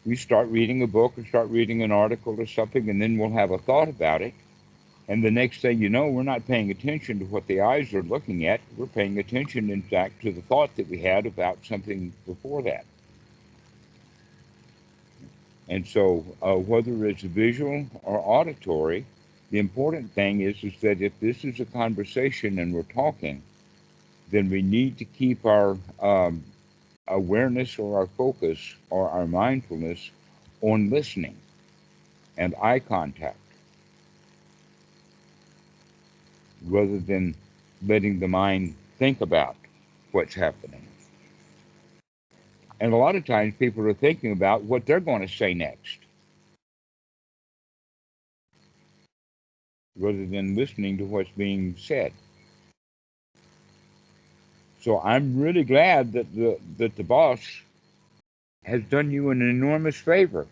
We start reading a book or start reading an article or something, and then we'll have a thought about it. And the next thing you know, we're not paying attention to what the eyes are looking at. We're paying attention, in fact, to the thought that we had about something before that. And so, whether it's visual or auditory, the important thing is that if this is a conversation and we're talking, then we need to keep our awareness or our focus or our mindfulness on listening and eye contact rather than letting the mind think about what's happening. And a lot of times people are thinking about what they're going to say next rather than listening to what's being said. So I'm really glad that the boss has done you an enormous favor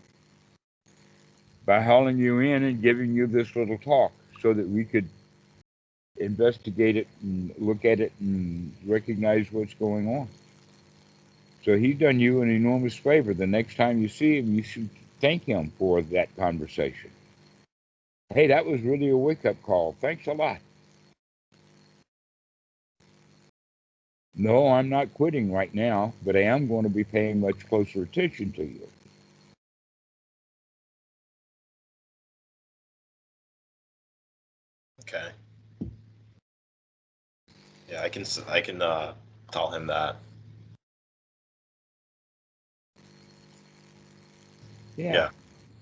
by hauling you in and giving you this little talk so that we could investigate it and look at it and recognize what's going on. So he's done you an enormous favor. The next time you see him, you should thank him for that conversation. Hey, that was really a wake-up call. Thanks a lot. No, I'm not quitting right now, but I am going to be paying much closer attention to you. Okay. Yeah, I can tell him that. Yeah.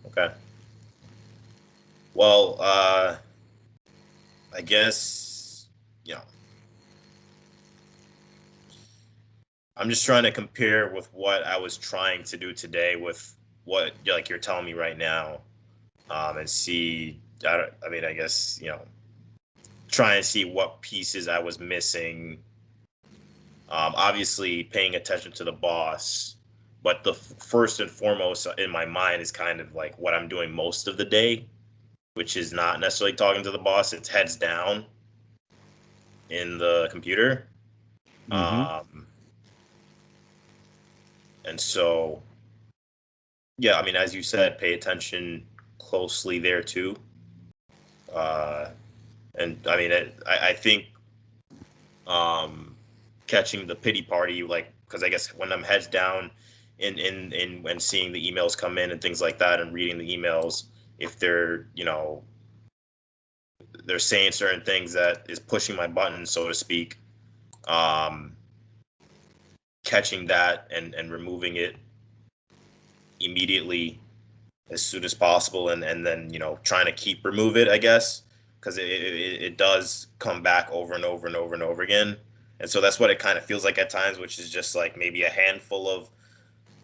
Okay. Well, I guess, you know, I'm just trying to compare with what I was trying to do today with what like you're telling me right now, and see. I mean, I guess, try and see what pieces I was missing. Obviously, paying attention to the boss, but the first and foremost in my mind is kind of like what I'm doing most of the day, which is not necessarily talking to the boss. It's heads down in the computer. Mm-hmm. And so, yeah, I mean, as you said, pay attention closely there too. And I mean, I think catching the pity party, like, because I guess when I'm heads down in when seeing the emails come in and things like that and reading the emails, if they're saying certain things that is pushing my button, so to speak, um, catching that and removing it immediately as soon as possible, and then trying to remove it, I guess, because it does come back over and over and over and over again. And so that's what it kind of feels like at times, which is just like maybe a handful of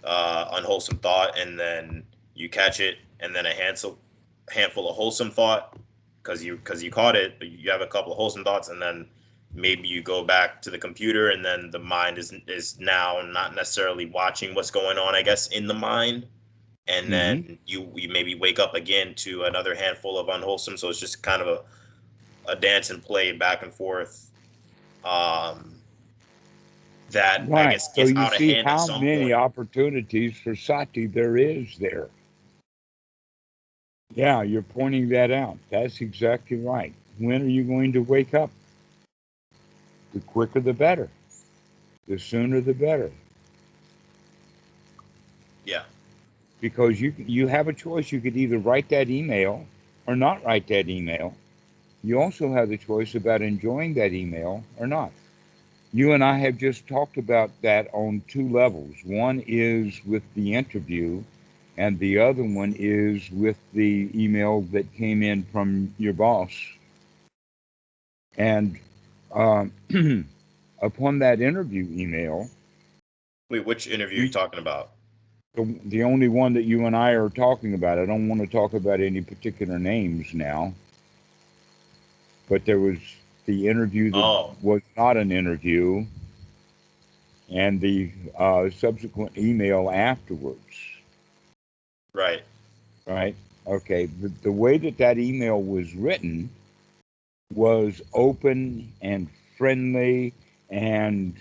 unwholesome thought, and then you catch it, and then a handful of wholesome thought because you caught it, but you have a couple of wholesome thoughts, and then maybe you go back to the computer, and then the mind is now not necessarily watching what's going on, I guess, in the mind, and Mm-hmm. then you maybe wake up again to another handful of unwholesome. So it's just kind of a dance and play back and forth, that I Right. guess So gets you out of see hand at how some many point. opportunities for sati there is there. Yeah, you're pointing that out. That's exactly right. When are you going to wake up? The quicker the better. The sooner the better. Yeah. Because you have a choice. You could either write that email or not write that email. You also have the choice about enjoying that email or not. You and I have just talked about that on two levels. One is with the interview, and the other one is with the email that came in from your boss. And um, upon that interview email, Wait, which interview are you we talking about? the only one that you and I are talking about. I don't want to talk about any particular names now, but there was the interview that Oh, was not an interview, and the subsequent email afterwards. right. Right? Okay. The way that that email was written was open and friendly and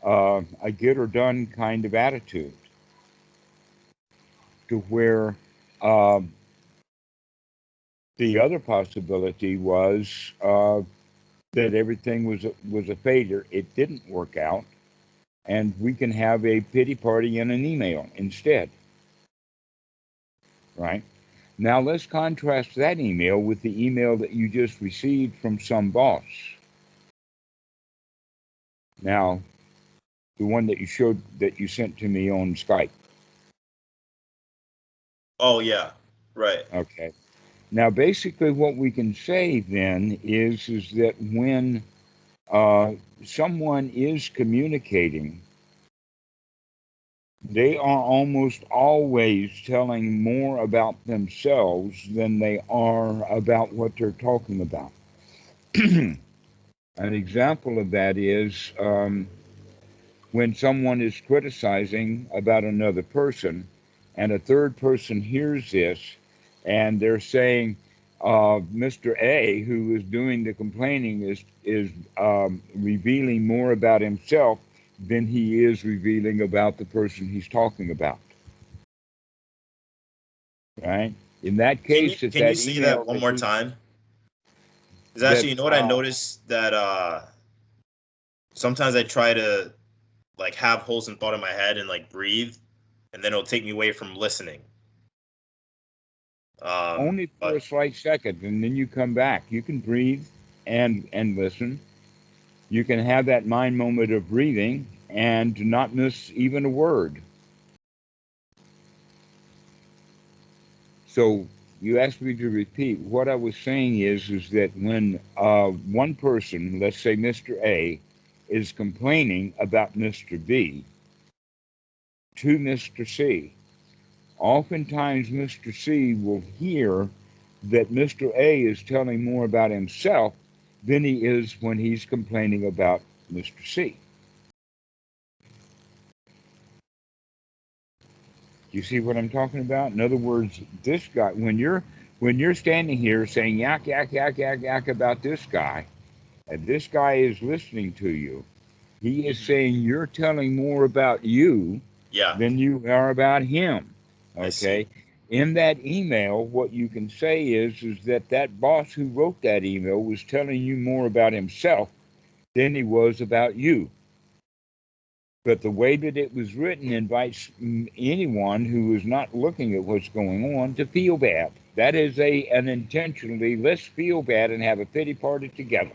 a get or done kind of attitude, to where um, the other possibility was that everything was a failure. It didn't work out, and we can have a pity party in an email instead. Right? Now let's contrast that email with the email that you just received from some boss. Now, the one that you sent to me on Skype. Oh, yeah. Right. Okay. Now, basically, what we can say then is that when uh, someone is communicating, they are almost always telling more about themselves than they are about what they're talking about. An example of that is when someone is criticizing about another person, and a third person hears this, and they're saying, Mr. A, who is doing the complaining, is revealing more about himself than he is revealing about the person he's talking about. Right? In that case, if Can you that say that email one that more he time? Because that actually, you know what I noticed that sometimes I try to like have wholesome thought in my head and like breathe, and then it'll take me away from listening. only for a But slight second, and then you come back. You can breathe and listen. You can have that mind moment of breathing and not miss even a word. So you asked me to repeat. What I was saying is that when one person, let's say Mr. A, is complaining about Mr. B to Mr. C, oftentimes Mr. C will hear that Mr. A is telling more about himself than he is when he's complaining about Mr. C. You see what I'm talking about? In other words, this guy, when you're standing here saying yak yak yak yak yak about this guy, and this guy is listening to you, he is Mhm. saying you're telling more about you Yeah, than you are about him. I see. Okay? In that email, what you can say is that that boss who wrote that email was telling you more about himself than he was about you. But the way that it was written invites anyone who is not looking at what's going on to feel bad. That is an intentionally, let's feel bad and have a pity party together.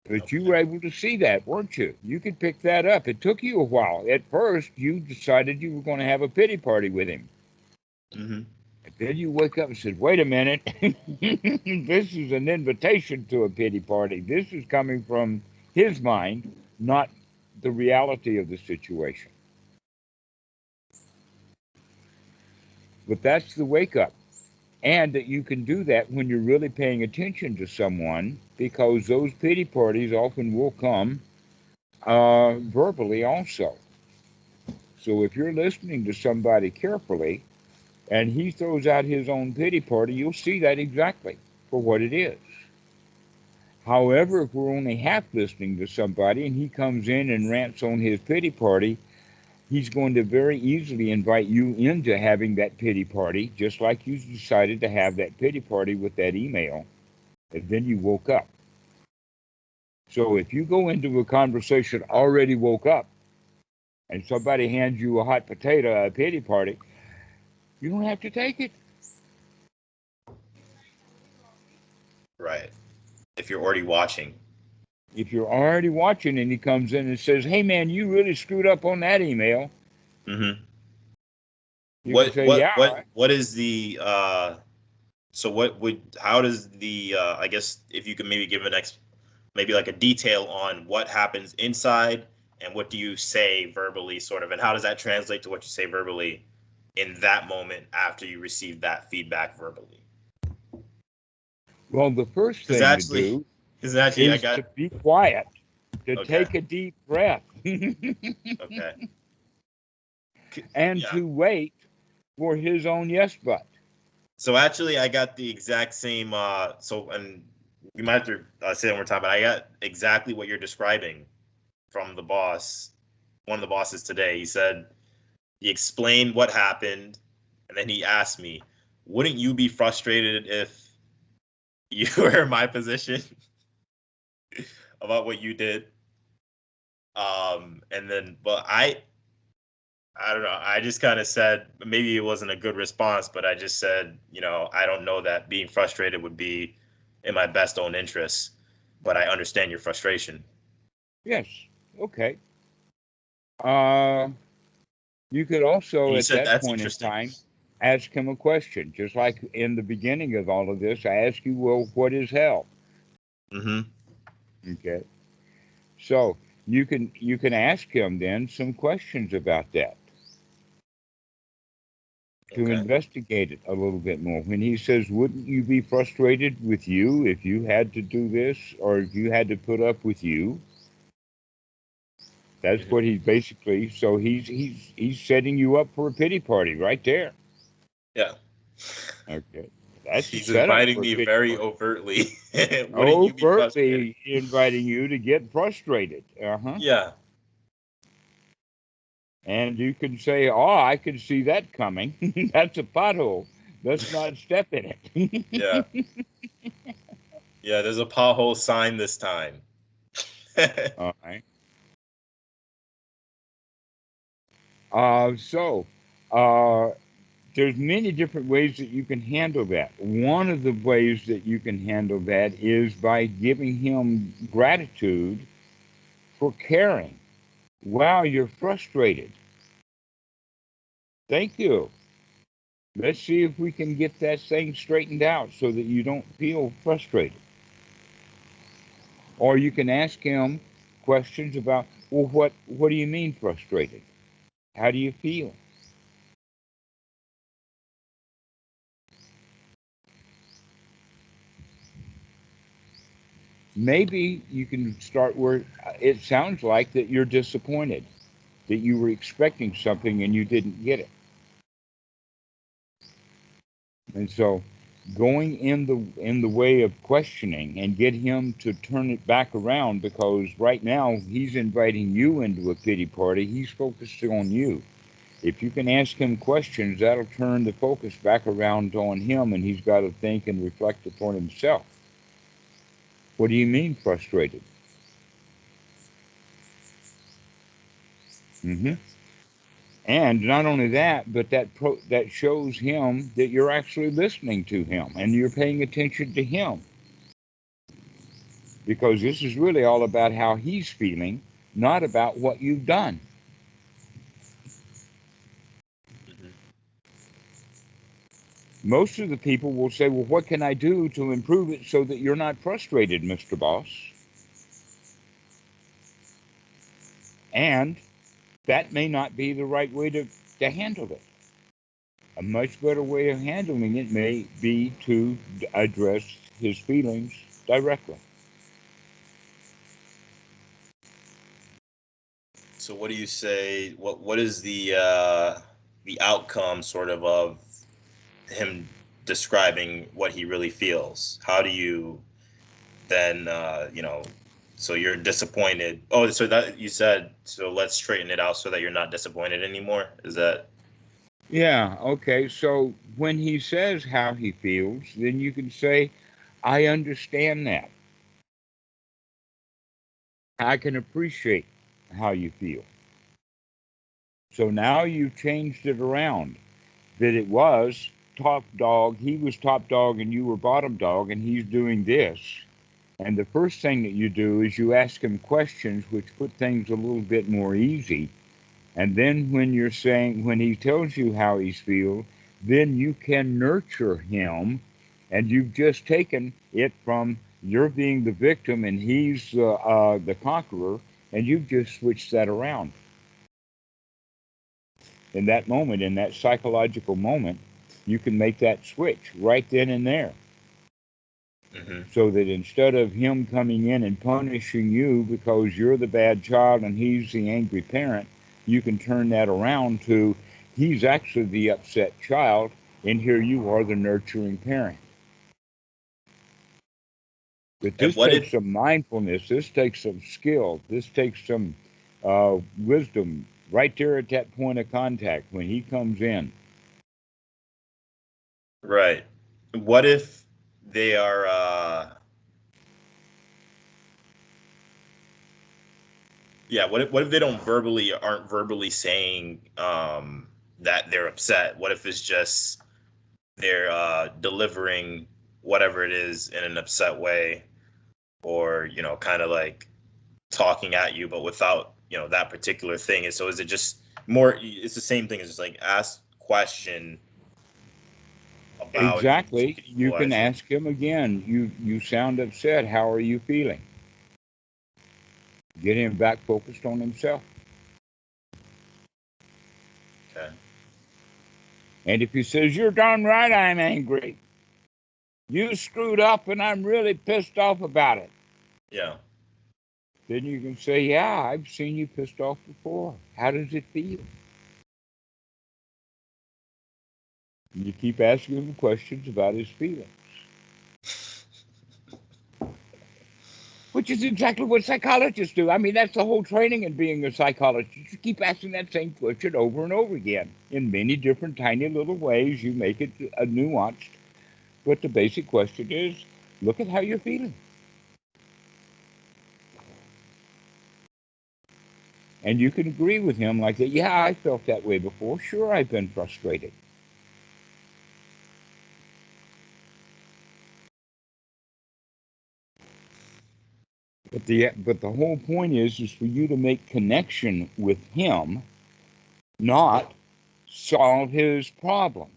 But you Okay. were able to see that, weren't you? You could pick that up. It took you a while. At first, you decided you were going to have a pity party with him. Mm-hmm. And then you wake up and said, wait a minute. This is an invitation to a pity party. This is coming from his mind, not the reality of the situation. But that's the wake up. And that you can do that when you're really paying attention to someone because those pity parties often will come verbally also. So if you're listening to somebody carefully and he throws out his own pity party, you'll see that exactly for what it is. However, if we're only half listening to somebody and he comes in and rants on his pity party, he's going to very easily invite you into having that pity party, just like you decided to have that pity party with that email, and then you woke up. So if you go into a conversation already woke up, and somebody hands you a hot potato, a pity party, you don't have to take it. Right. If you're already watching. If you're already watching and he comes in and says, hey man, you really screwed up on that email, Mm-hmm. you can say, yeah. What is the so what would how does the I guess if you could maybe give an maybe like a detail on what happens inside and what do you say verbally sort of, and how does that translate to what you say verbally in that moment after you receive that feedback verbally? Well, the first Because thing to actually, do because actually I is to got be quiet, to okay, take a deep breath, okay, and yeah. to wait for his own yes but. So actually, I got the exact same. So and we might have to say it one more time, but I got exactly what you're describing from the boss, one of the bosses today. He said he explained what happened, and then he asked me, "Wouldn't you be frustrated if you were in my position about what you did?" And then, but I don't know. I just kind of said maybe it wasn't a good response, but I just said, I don't know that being frustrated would be in my best own interests, but I understand your frustration. Yes, okay. Uh, you could And also, he at said that that's point in interesting. time, ask him a question. Just like in the beginning of all of this, I ask you, well, what is hell? Mm-hmm. Okay. So you can ask him then some questions about that to Okay. investigate it a little bit more. When he says, wouldn't you be frustrated with you if you had to do this or if you had to put up with you? That's Mm-hmm. what he's basically. So he's setting you up for a pity party right there. Yeah. Okay. That's a He's setup inviting for a me pity very party. overtly. Wouldn't you be frustrated? Overtly inviting you to get frustrated. Yeah. And you can say, "Oh, I can see that coming. That's a pothole. Let's not step in Yeah. it." Yeah, there's a pothole sign this time. All right. So, uh, there's many different ways that you can handle that. One of the ways that you can handle that is by giving him gratitude for caring. Wow, you're frustrated. Thank you. Let's see if we can get that thing straightened out so that you don't feel frustrated. Or you can ask him questions about, well, what do you mean frustrated? How do you feel? Maybe you can start where it sounds like that you're disappointed, that you were expecting something and you didn't get it. And so going in the way of questioning and get him to turn it back around, because right now he's inviting you into a pity party. He's focused on you. If you can ask him questions, that'll turn the focus back around on him, and he's got to think and reflect upon himself. What do you mean frustrated? hmm And not only that, but that shows him that you're actually listening to him and you're paying attention to him, because this is really all about how he's feeling, not about what you've done. Mhm. Most of the people will say, "Well, what can I do to improve it so that you're not frustrated, Mr. Boss?" And that may not be the right way to handle it. A much better way of handling it may be to address his feelings directly. So what do you say? What is the outcome sort of him describing what he really feels? How do you then so you're disappointed. Oh, so that you said, so let's straighten it out so that you're not disappointed anymore. Is that Yeah, okay. So when he says how he feels, then you can say, "I understand that. I can appreciate how you feel." So now you've changed it around, that it was top dog, he was top dog and you were bottom dog, and he's doing this. And the first thing that you do is you ask him questions which put things a little bit more easy. And then when he tells you how he's feel, then you can nurture him. And you've just taken it from you're being the victim and he's the conqueror, and you've just switched that around. In that moment, in that psychological moment, you can make that switch right then and there. hmm So that instead of him coming in and punishing you because you're the bad child and he's the angry parent, you can turn that around to he's actually the upset child, and here you are, the nurturing parent. But and this what takes if some mindfulness, this takes some skill, this takes some wisdom right there at that point of contact when he comes in. right? What if they are yeah, what if they don't verbally aren't verbally saying that they're upset? What if it's just they're delivering whatever it is in an upset way, or kind of like talking at you, but without that particular thing. And so is it just more? It's the same thing as just like ask question about so you Exactly. can You can equalize it. ask him again. You sound upset. How are you feeling? Get him back focused on himself. Okay. And if he says, "You're darn right I'm angry. You screwed up and I'm really pissed off about it," Yeah. then you can say, "Yeah, I've seen you pissed off before. How does it feel?" You keep asking him questions about his feelings, which is exactly what psychologists do. I mean, that's the whole training in being a psychologist. You keep asking that same question over and over again in many different tiny little ways. You make it a nuanced, but the basic question is, look at how you're feeling. And you can agree with him like that. Yeah, I felt that way before. Sure, I've been frustrated. But the whole point is for you to make connection with him, not solve his problem.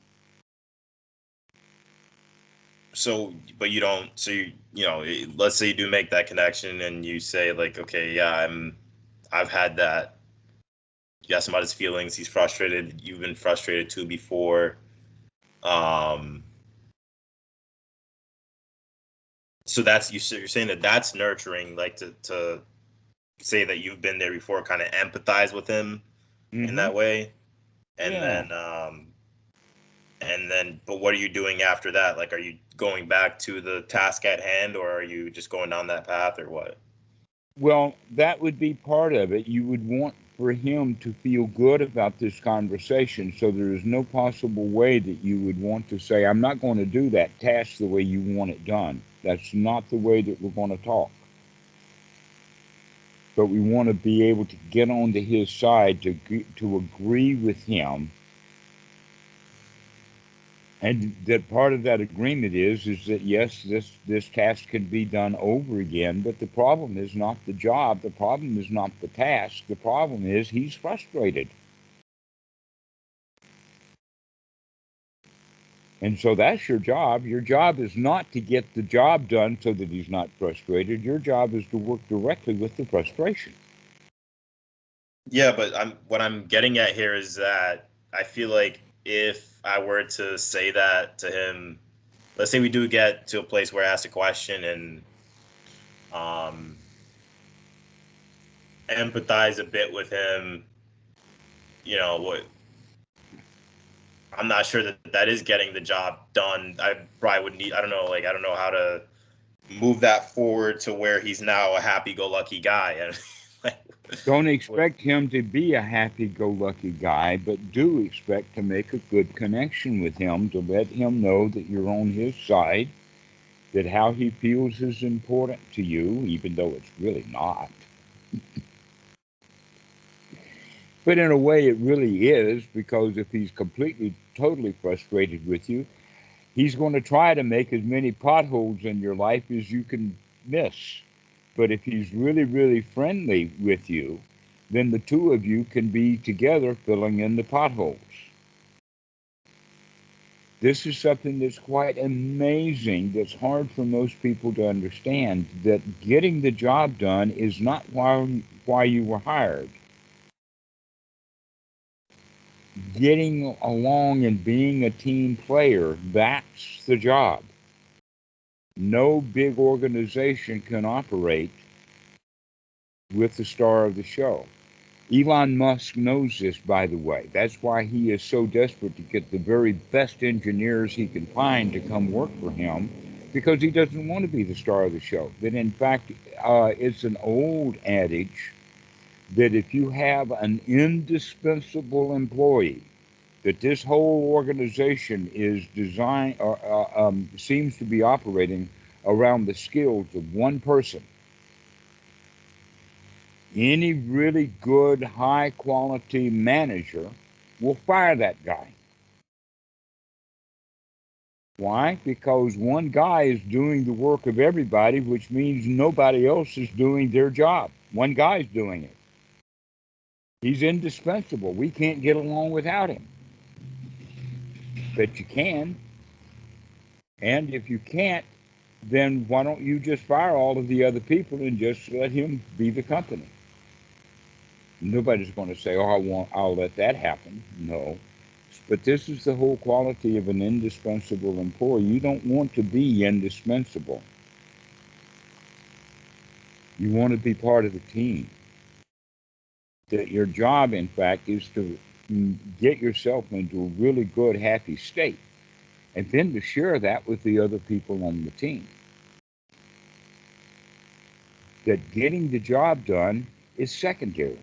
So, but you don't. So you know, let's say you do make that connection, and you say like, okay, yeah, I've had that. You ask him about his feelings. He's frustrated. You've been frustrated too before. Um, so that's you're saying that that's nurturing, like to say that you've been there before, kind of empathize with him in Mm-hmm. that way, and Yeah. then but what are you doing after that? Like, are you going back to the task at hand, or are you just going down that path, or what? Well, that would be part of it. You would want for him to feel good about this conversation. So there is no possible way that you would want to say, I'm not going to do that task the way you want it done. That's not the way that we're going to talk. But we want to be able to get onto his side to agree with him, and that part of that agreement is that yes, this task can be done over again. But the problem is not the job. The problem is not the task. The problem is he's frustrated. And so that's your job. Your job is not to get the job done so that he's not frustrated. Your job is to work directly with the frustration. Yeah, but what I'm getting at here is that I feel like if I were to say that to him, let's say we do get to a place where I ask a question and um, empathize a bit with him, you know, what I'm not sure that that is getting the job done. I probably would need, I don't know, like, I don't know how to move that forward to where he's now a happy-go-lucky guy. And Don't expect him to be a happy go lucky guy, but do expect to make a good connection with him to let him know that you're on his side, that how he feels is important to you, even though it's really not. But in a way, it really is, because if he's completely, totally frustrated with you, he's going to try to make as many potholes in your life as you can miss. But if he's really, really friendly with you, then the two of you can be together filling in the potholes. This is something that's quite amazing, that's hard for most people to understand, that getting the job done is not why you were hired. Getting along and being a team player, that's the job. No big organization can operate with the star of the show. Elon Musk knows this, by the way. That's why he is so desperate to get the very best engineers he can find to come work for him, because he doesn't want to be the star of the show. That, in fact, it's an old adage that if you have an indispensable employee, that this whole organization is designed or seems to be operating around the skills of one person. Any really good, high quality manager will fire that guy. Why? Because one guy is doing the work of everybody, which means nobody else is doing their job. One guy's doing it. He's indispensable. We can't get along without him. But you can. And if you can't, then why don't you just fire all of the other people and just let him be the company? Nobody's going to say, "Oh, I'll let that happen." No. But this is the whole quality of an indispensable employee. You don't want to be indispensable. You want to be part of the team. That your job, in fact, is to get yourself into a really good, happy state, and then to share that with the other people on the team. That getting the job done is secondary.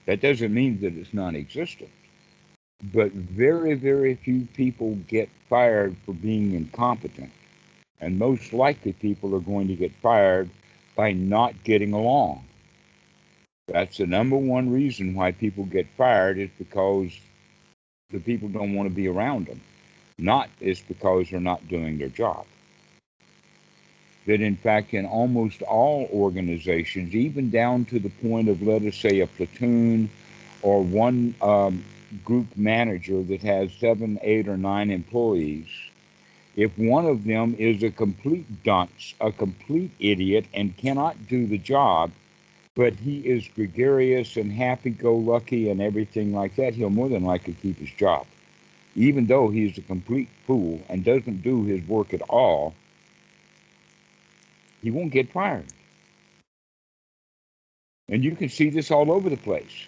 That doesn't mean that it's non-existent, but very, very few people get fired for being incompetent. And most likely people are going to get fired by not getting along. That's the number one reason why people get fired, is because the people don't want to be around them. Not is because they're not doing their job. That in fact, in almost all organizations, even down to the point of, let us say, a platoon or one group manager that has 7, 8, or 9 employees, if one of them is a complete dunce, a complete idiot, and cannot do the job, but he is gregarious and happy-go-lucky and everything like that, he'll more than likely keep his job. Even though he's a complete fool and doesn't do his work at all, he won't get fired. And you can see this all over the place.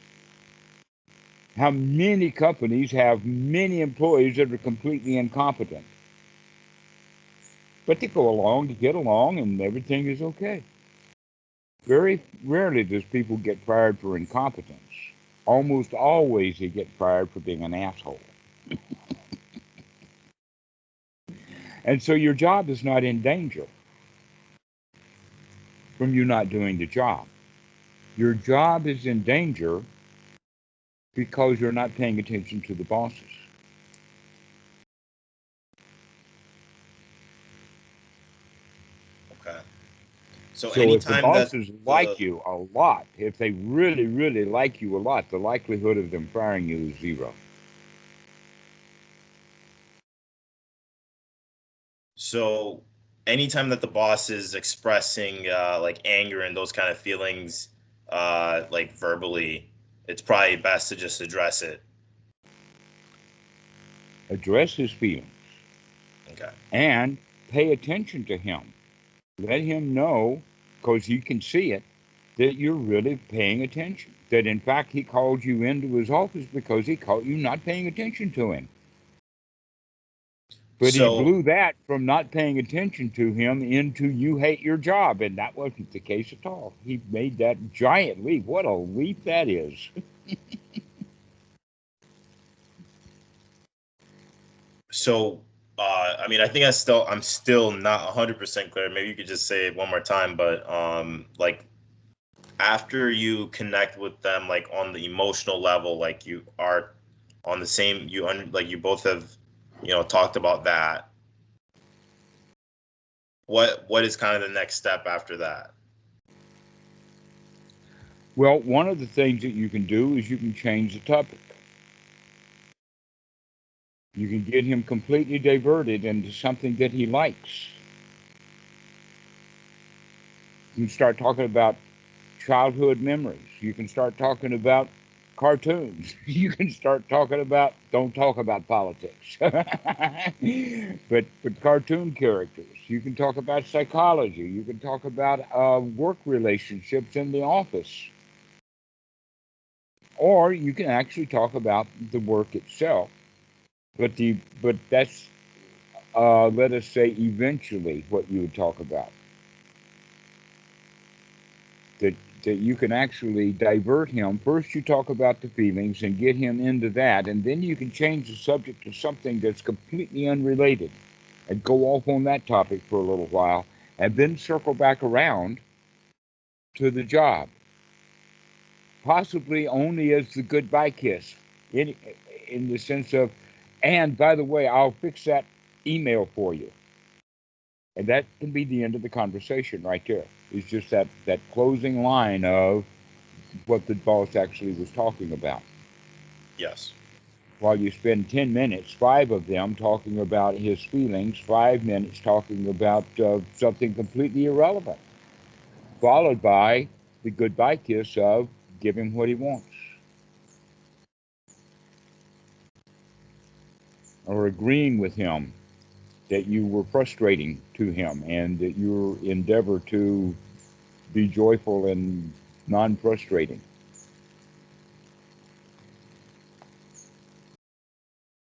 How many companies have many employees that are completely incompetent, but they go along to get along and everything is okay. Very rarely does people get fired for incompetence. Almost always they get fired for being an asshole. And so your job is not in danger from you not doing the job. Your job is in danger because you're not paying attention to the bosses. Okay. So So if the anytime that bosses the like you a lot, if they really, really like you a lot, the likelihood of them firing you is zero. so anytime that the boss is expressing like anger and those kind of feelings, like verbally, it's probably best to just address it. Address his feelings Okay. and pay attention to him. Let him know, because you can see it, that you're really paying attention. That in fact he called you into his office because he caught you not paying attention to him. But he So blew that from not paying attention to him into you hate your job. And that wasn't the case at all. He made that giant leap. What a leap that is. so I mean, I think I'm still not 100% clear. Maybe you could just say it one more time, but like after you connect with them, like on the emotional level, like you are on the same, like you both have, talked about that. What is kind of the next step after that? Well, one of the things that you can do is you can change the topic. You can get him completely diverted into something that he likes. You can start talking about childhood memories. You can start talking about cartoons. You can start talking about, don't talk about politics, but cartoon characters. You can talk about psychology. You can talk about work relationships in the office. Or you can actually talk about the work itself. But that's, let us say, eventually what you would talk about. That you can actually divert him. First, you talk about the feelings and get him into that, and then you can change the subject to something that's completely unrelated and go off on that topic for a little while, and then circle back around to the job, possibly only as the goodbye kiss, in the sense of, and by the way, I'll fix that email for you. And that can be the end of the conversation right there. It's just that closing line of what the boss actually was talking about. Yes. While you spend 10 minutes, 5 of them talking about his feelings, 5 minutes talking about something completely irrelevant, followed by the goodbye kiss of give him what he wants, or agreeing with him that you were frustrating to him and that your endeavor to be joyful and non-frustrating.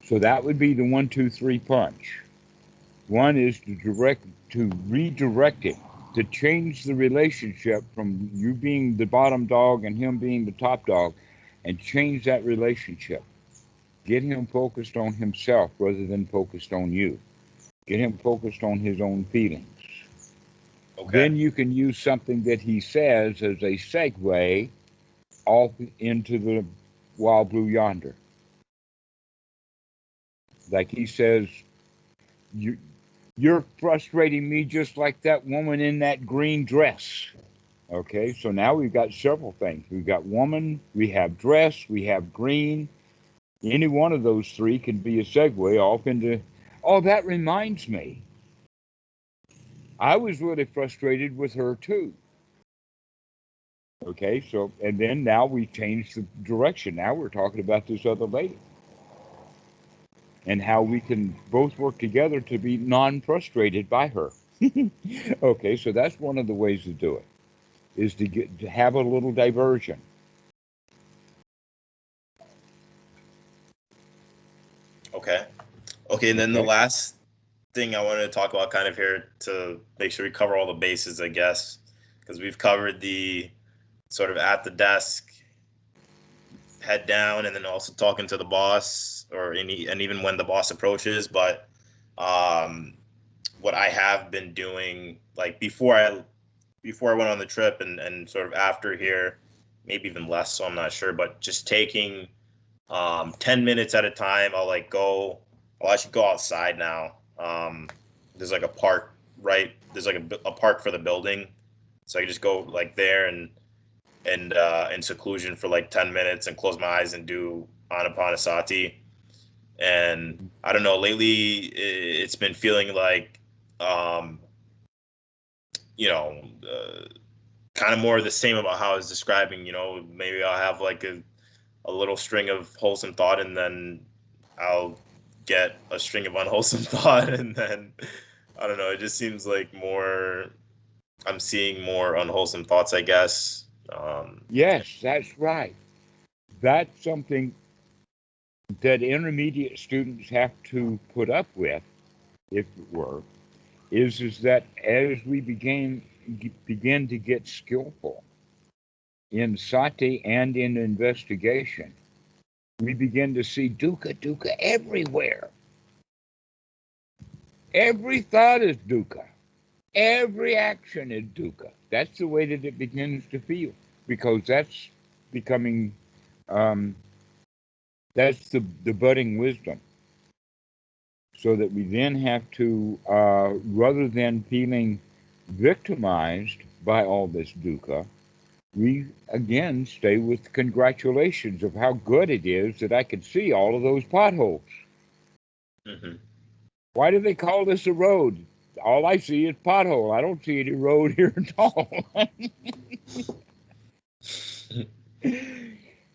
So that would be the 1, 2, 3 punch. One is to redirect it, to change the relationship from you being the bottom dog and him being the top dog, and change that relationship. Get him focused on himself rather than focused on you. Get him focused on his own feelings. Okay. Then you can use something that he says as a segue off into the wild blue yonder. Like he says, you're frustrating me just like that woman in that green dress. Okay, so now we've got several things. We've got woman, we have dress, we have green. Any one of those three can be a segue off into, oh, that reminds me. I was really frustrated with her too. Okay, so, and then now we changed the direction. Now we're talking about this other lady and how we can both work together to be non-frustrated by her. Okay, so that's one of the ways to do it, is to have a little diversion. Okay. Okay, and then the last thing I wanted to talk about kind of here to make sure we cover all the bases, I guess, because we've covered the sort of at the desk, head down, and then also talking to the boss and even when the boss approaches. But what I have been doing, like before I went on the trip and sort of after here, maybe even less, so I'm not sure, but just taking 10 minutes at a time. I'll actually go outside now. There's like a park, right? There's like a park for the building. So I can just go like there and in seclusion for like 10 minutes and close my eyes and do Anapanasati. And I don't know, lately it's been feeling like, kind of more the same about how I was describing, maybe I'll have like a little string of wholesome thought and then I'll get a string of unwholesome thought. And then, I don't know, it just seems like I'm seeing more unwholesome thoughts, I guess. Yes, that's right. That's something that intermediate students have to put up with, if it were, is that as we begin to get skillful in sati and in investigation, we begin to see dukkha everywhere. Every thought is dukkha. Every action is dukkha. That's the way that it begins to feel, because that's becoming, that's the budding wisdom. So that we then have to, rather than feeling victimized by all this dukkha, we again stay with congratulations of how good it is that I can see all of those potholes. Mm-hmm. Why do they call this a road? All I see is pothole. I don't see any road here at all.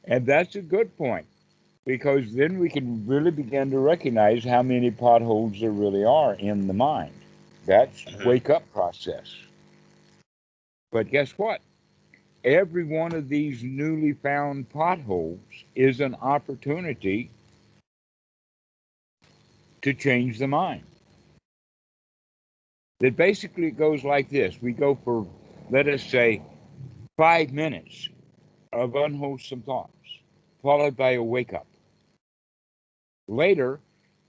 And that's a good point, because then we can really begin to recognize how many potholes there really are in the mind. That's wake up process. But guess what? Every one of these newly found potholes is an opportunity to change the mind. That basically goes like this. We go for, let us say, 5 minutes of unwholesome thoughts, followed by a wake up. Later,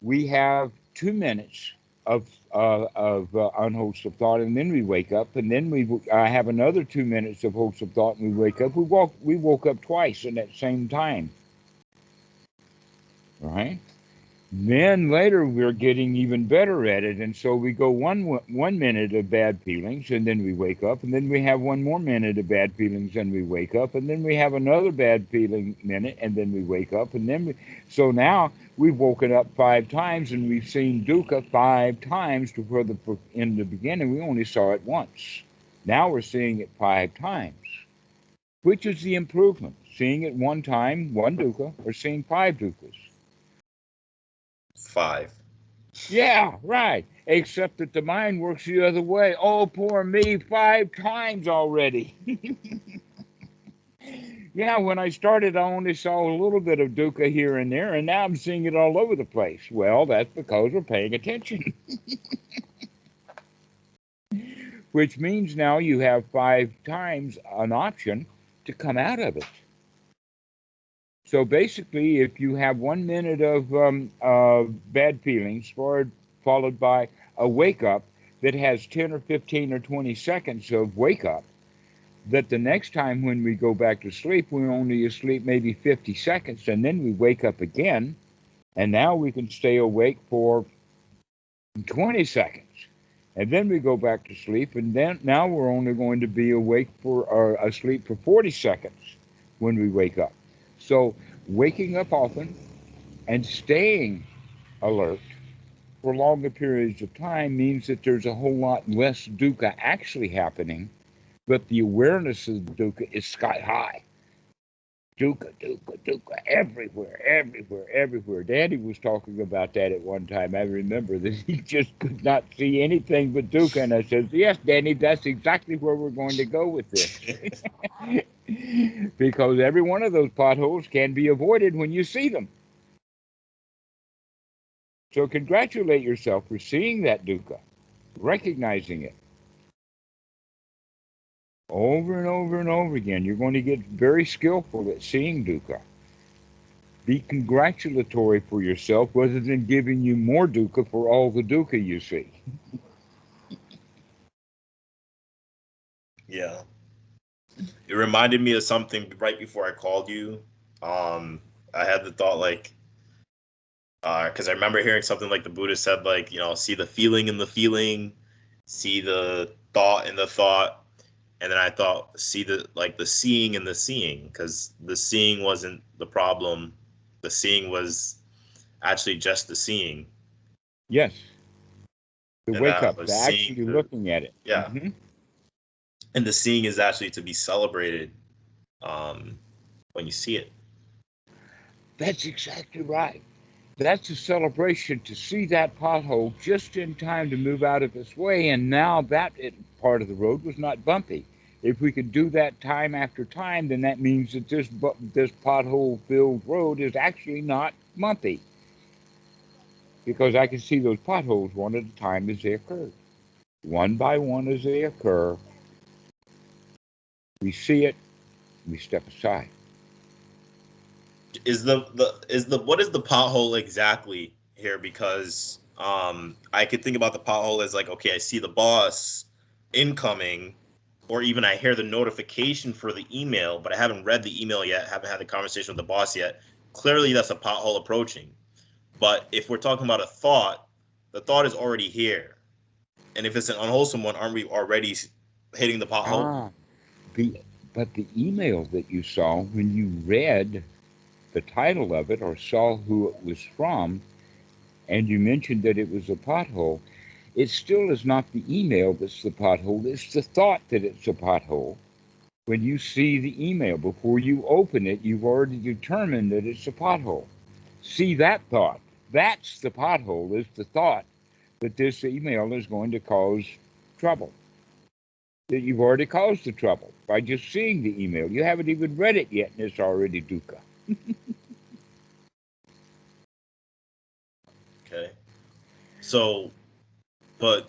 we have 2 minutes of unwholesome thought, and then we wake up, and then we have another 2 minutes of wholesome thought, and we wake up. We woke up twice in that same time, right? Then later we're getting even better at it, and so we go one minute of bad feelings, and then we wake up, and then we have 1 more minute of bad feelings, and we wake up, and then we have another bad feeling minute, and then we wake up, and then so now we've woken up 5 times, and we've seen dukkha 5 times, to where in the beginning we only saw it once. Now we're seeing it 5 times. Which is the improvement? Seeing it 1 time, 1 dukkha, or seeing 5 dukkhas? 5. Yeah, right. Except that the mind works the other way. Oh, poor me, 5 times already. Yeah, when I started, I only saw a little bit of dukkha here and there, and now I'm seeing it all over the place. Well, that's because we're paying attention, which means now you have 5 times an option to come out of it. So basically, if you have 1 minute of bad feelings, followed by a wake up that has 10 or 15 or 20 seconds of wake up, that the next time when we go back to sleep, we're only asleep maybe 50 seconds, and then we wake up again, and now we can stay awake for 20 seconds. And then we go back to sleep, and then now we're only going to be awake for or asleep for 40 seconds when we wake up. So waking up often and staying alert for longer periods of time means that there's a whole lot less dukkha actually happening, but the awareness of the dukkha is sky high. Dukkha, dukkha, dukkha, everywhere, everywhere, everywhere. Daddy was talking about that at one time. I remember that he just could not see anything but dukkha. And I said, yes, Danny, that's exactly where we're going to go with this. Because every one of those potholes can be avoided when you see them. So congratulate yourself for seeing that dukkha, recognizing it. Over and over and over again, you're going to get very skillful at seeing dukkha. Be congratulatory for yourself rather than giving you more dukkha for all the dukkha you see. Yeah. It reminded me of something right before I called you. I had the thought like, because I remember hearing something like the Buddha said, like, see the feeling in the feeling, see the thought in the thought. And then I thought, see the seeing in the seeing, because the seeing wasn't the problem. The seeing was actually just the seeing. Yes. The And wake that up, was the seeing actually looking at it. yeah. Mm-hmm. And the seeing is actually to be celebrated when you see it. That's exactly right. That's a celebration to see that pothole just in time to move out of its way. And now that part of the road was not bumpy. If we could do that time after time, then that means that this pothole-filled road is actually not bumpy. Because I can see those potholes one at a time as they occur. One by one as they occur, we see it, we step aside. Is what is the pothole exactly here? Because I could think about the pothole as like, okay, I see the boss incoming, or even I hear the notification for the email, but I haven't read the email yet, haven't had the conversation with the boss yet. Clearly that's a pothole approaching. But if we're talking about a thought, the thought is already here. And if it's an unwholesome one, aren't we already hitting the pothole? Ah, the, but the email that you saw when you read the title of it or saw who it was from, and you mentioned that it was a pothole, it still is not the email that's the pothole, it's the thought that it's a pothole. When you see the email, before you open it, you've already determined that it's a pothole. See that thought. That's the pothole, is the thought that this email is going to cause trouble. That you've already caused the trouble by just seeing the email. You haven't even read it yet, and it's already dukkha. Okay. So, but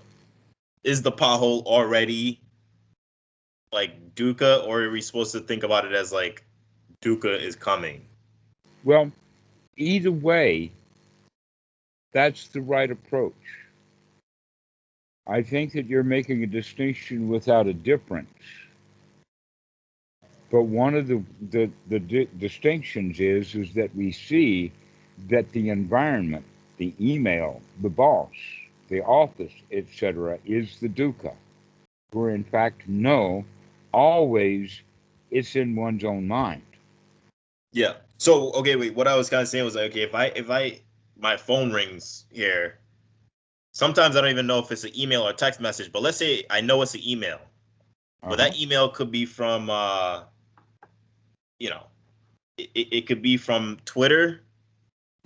is the pothole already like dukkha, or are we supposed to think about it as like dukkha is coming? Well, either way, that's the right approach. I think that you're making a distinction without a difference. But one of the distinctions is that we see that the environment, the email, the boss, the office, etc., is the dukkha. Where in fact, no, always it's in one's own mind. Yeah. So okay, wait. What I was kind of saying was like, okay, if my phone rings here, sometimes I don't even know if it's an email or a text message. But let's say I know it's an email, but Uh-huh. that email could be from you know, it could be from Twitter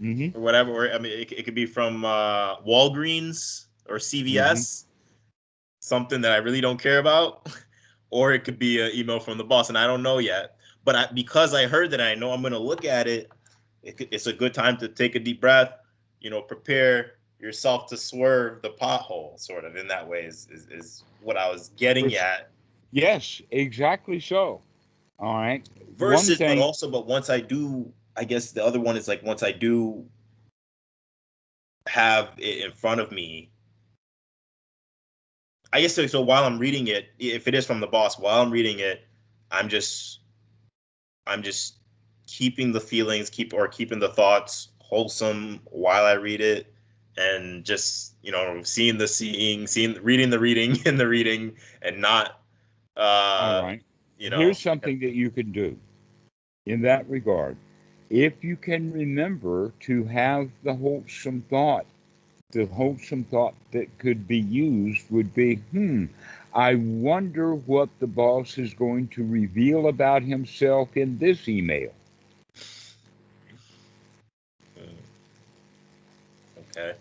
Mm-hmm. or whatever. Or I mean, it could be from Walgreens or Mm-hmm. CVS, something that I really don't care about, or it could be an email from the boss, and I don't know yet. But because I heard that, I know I'm going to look at it. It's a good time to take a deep breath. Prepare yourself to swerve the pothole, sort of in that way is what I was getting at. Yes, exactly so. All right. Versus, but once I do, I guess the other one is like once I do have it in front of me, I guess so while I'm reading it, if it is from the boss, while I'm reading it, I'm just keeping the feelings, keeping the thoughts wholesome while I read it, and just seeing, reading the reading in the reading, and not all right. Here's something that you can do in that regard. If you can remember to have the wholesome thought that could be used would be, I wonder what the boss is going to reveal about himself in this email. Okay.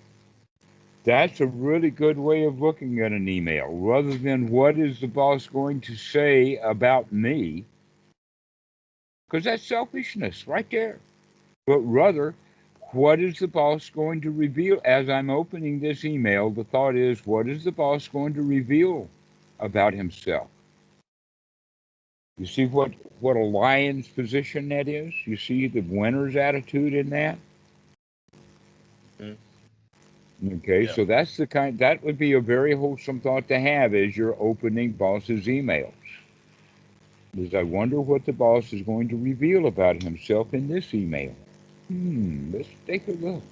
That's a really good way of looking at an email, rather than what is the boss going to say about me, because that's selfishness right there. But rather, what is the boss going to reveal? As I'm opening this email, the thought is, what is the boss going to reveal about himself? You see what a lion's position that is? You see the winner's attitude in that? Okay, so that's that would be a very wholesome thought to have as you're opening boss's emails. Is I wonder what the boss is going to reveal about himself in this email. Let's take a look.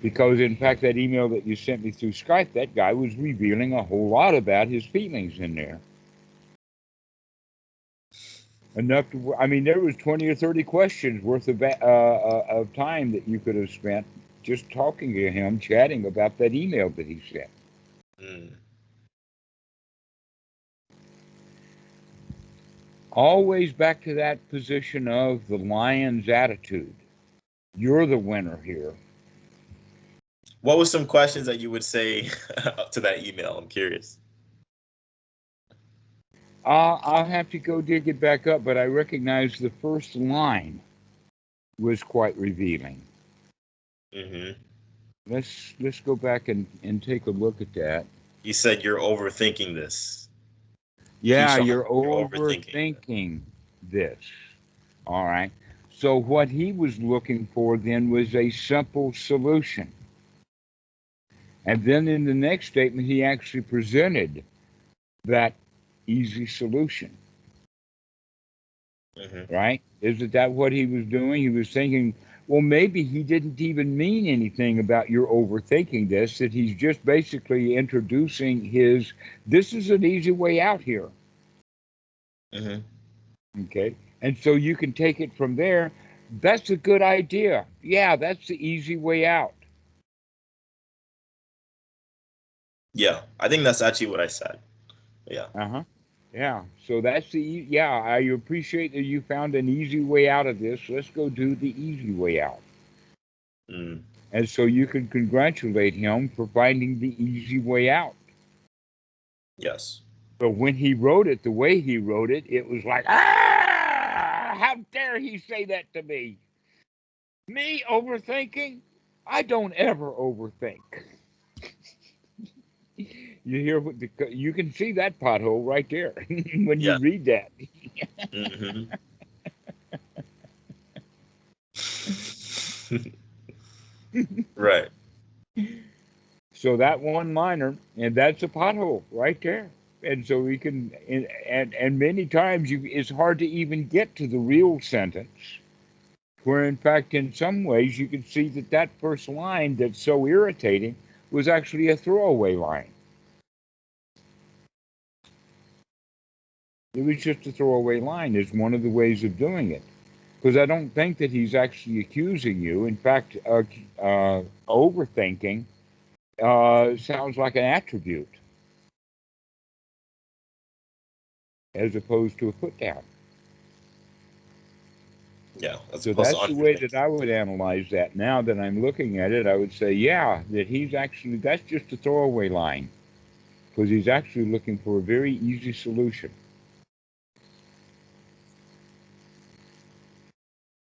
Because in fact, that email that you sent me through Skype, that guy was revealing a whole lot about his feelings in there. Enough to, there was 20 or 30 questions worth of time that you could have spent just talking to him, chatting about that email that he sent. Always back to that position of the lion's attitude. You're the winner here. What were some questions that you would say to that email? I'm curious. I'll have to go dig it back up, but I recognize the first line was quite revealing. Let's go back and take a look at that. You said you're overthinking this. Yeah, you're overthinking this. All right. So what he was looking for then was a simple solution. And then in the next statement, he actually presented that easy solution. Right? Isn't that what he was doing? He was thinking, well, maybe he didn't even mean anything about your overthinking this, that he's just basically introducing this is an easy way out here. Okay. And so you can take it from there. That's a good idea. Yeah, that's the easy way out. Yeah, I think that's actually what I said. Yeah. Yeah. So that's I appreciate that you found an easy way out of this. Let's go do the easy way out. And so you can congratulate him for finding the easy way out. Yes. But when he wrote it, the way he wrote it, it was like, how dare he say that to me? Me overthinking? I don't ever overthink. You hear you can see that pothole right there when you read that. Right. So that one liner, and that's a pothole right there. And so we can, and many times it's hard to even get to the real sentence, where in fact, in some ways, you can see that first line that's so irritating was actually a throwaway line. It was just a throwaway line is one of the ways of doing it. Because I don't think that he's actually accusing you. In fact, overthinking sounds like an attribute as opposed to a put down. Yeah. So that's the way that I would analyze that. Now that I'm looking at it, I would say, yeah, that that's just a throwaway line. because he's actually looking for a very easy solution.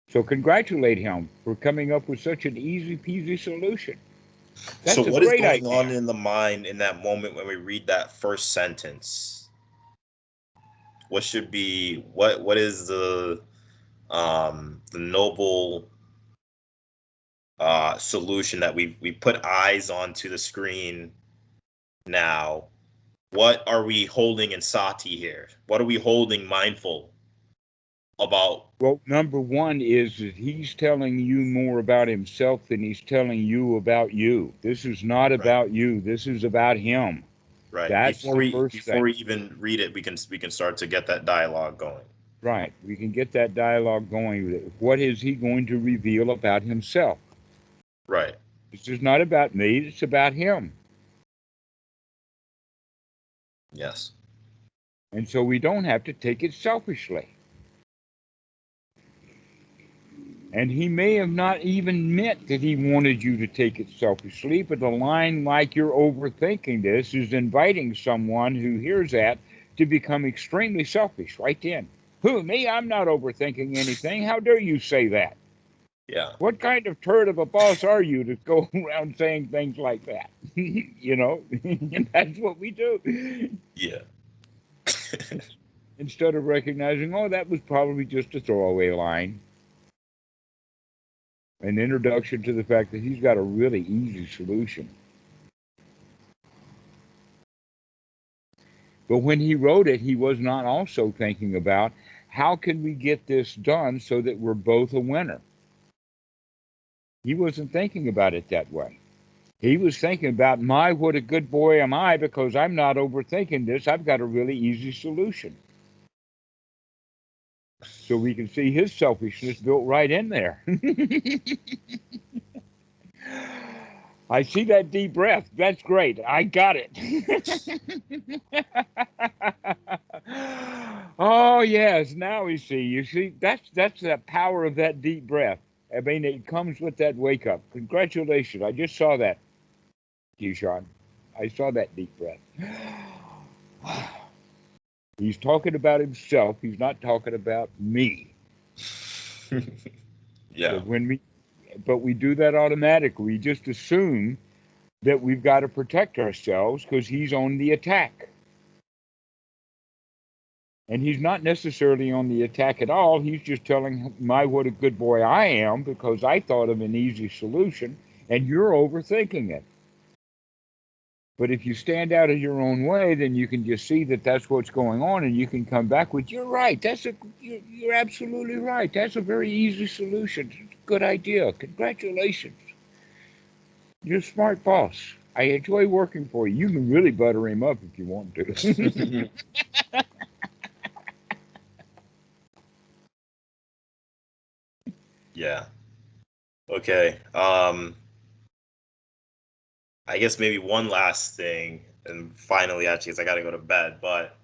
So congratulate him for coming up with such an easy peasy solution. That's So a what is great going idea. on in the mind in that moment when we read that first sentence? What should be what is the noble solution that we put eyes onto the screen now? What are we holding in sati here? What are we holding mindful about? Well, number one is that he's telling you more about himself than he's telling you about you. This is not Right. about you. This is about him. Right. That's the first Before thing. we even read it, we can start to get that dialogue going. Right. We can get that dialogue going. What is he going to reveal about himself? Right. This is not about me. It's about him. Yes. And so we don't have to take it selfishly. And he may have not even meant that he wanted you to take it selfishly, but a line like "you're overthinking this" is inviting someone who hears that to become extremely selfish right then. Who, me? I'm not overthinking anything. How dare you say that? Yeah. What kind of turd of a boss are you to go around saying things like that? You know, and that's what we do. Yeah. Instead of recognizing, oh, that was probably just a throwaway line. An introduction to the fact that he's got a really easy solution. But when he wrote it, he was not also thinking about how can we get this done so that we're both a winner. He wasn't thinking about it that way. He was thinking about, what a good boy am I, because I'm not overthinking this. I've got a really easy solution. So we can see his selfishness built right in there. I see that deep breath. That's great. I got it. Oh yes, now we see. You see, that's the power of that deep breath. I mean, it comes with that wake up. Congratulations! I just saw that, Keyshawn. I saw that deep breath. He's talking about himself. He's not talking about me. Yeah. But we do that automatically. We just assume that we've got to protect ourselves because he's on the attack. And he's not necessarily on the attack at all. He's just telling what a good boy I am because I thought of an easy solution and you're overthinking it. But if you stand out of your own way, then you can just see that that's what's going on and you can come back with, you're right. You're absolutely right. That's a very easy solution. It's a good idea. Congratulations. You're a smart boss. I enjoy working for you. You can really butter him up if you want to. Yeah. Okay. I guess maybe one last thing, and finally, actually, because I got to go to bed, but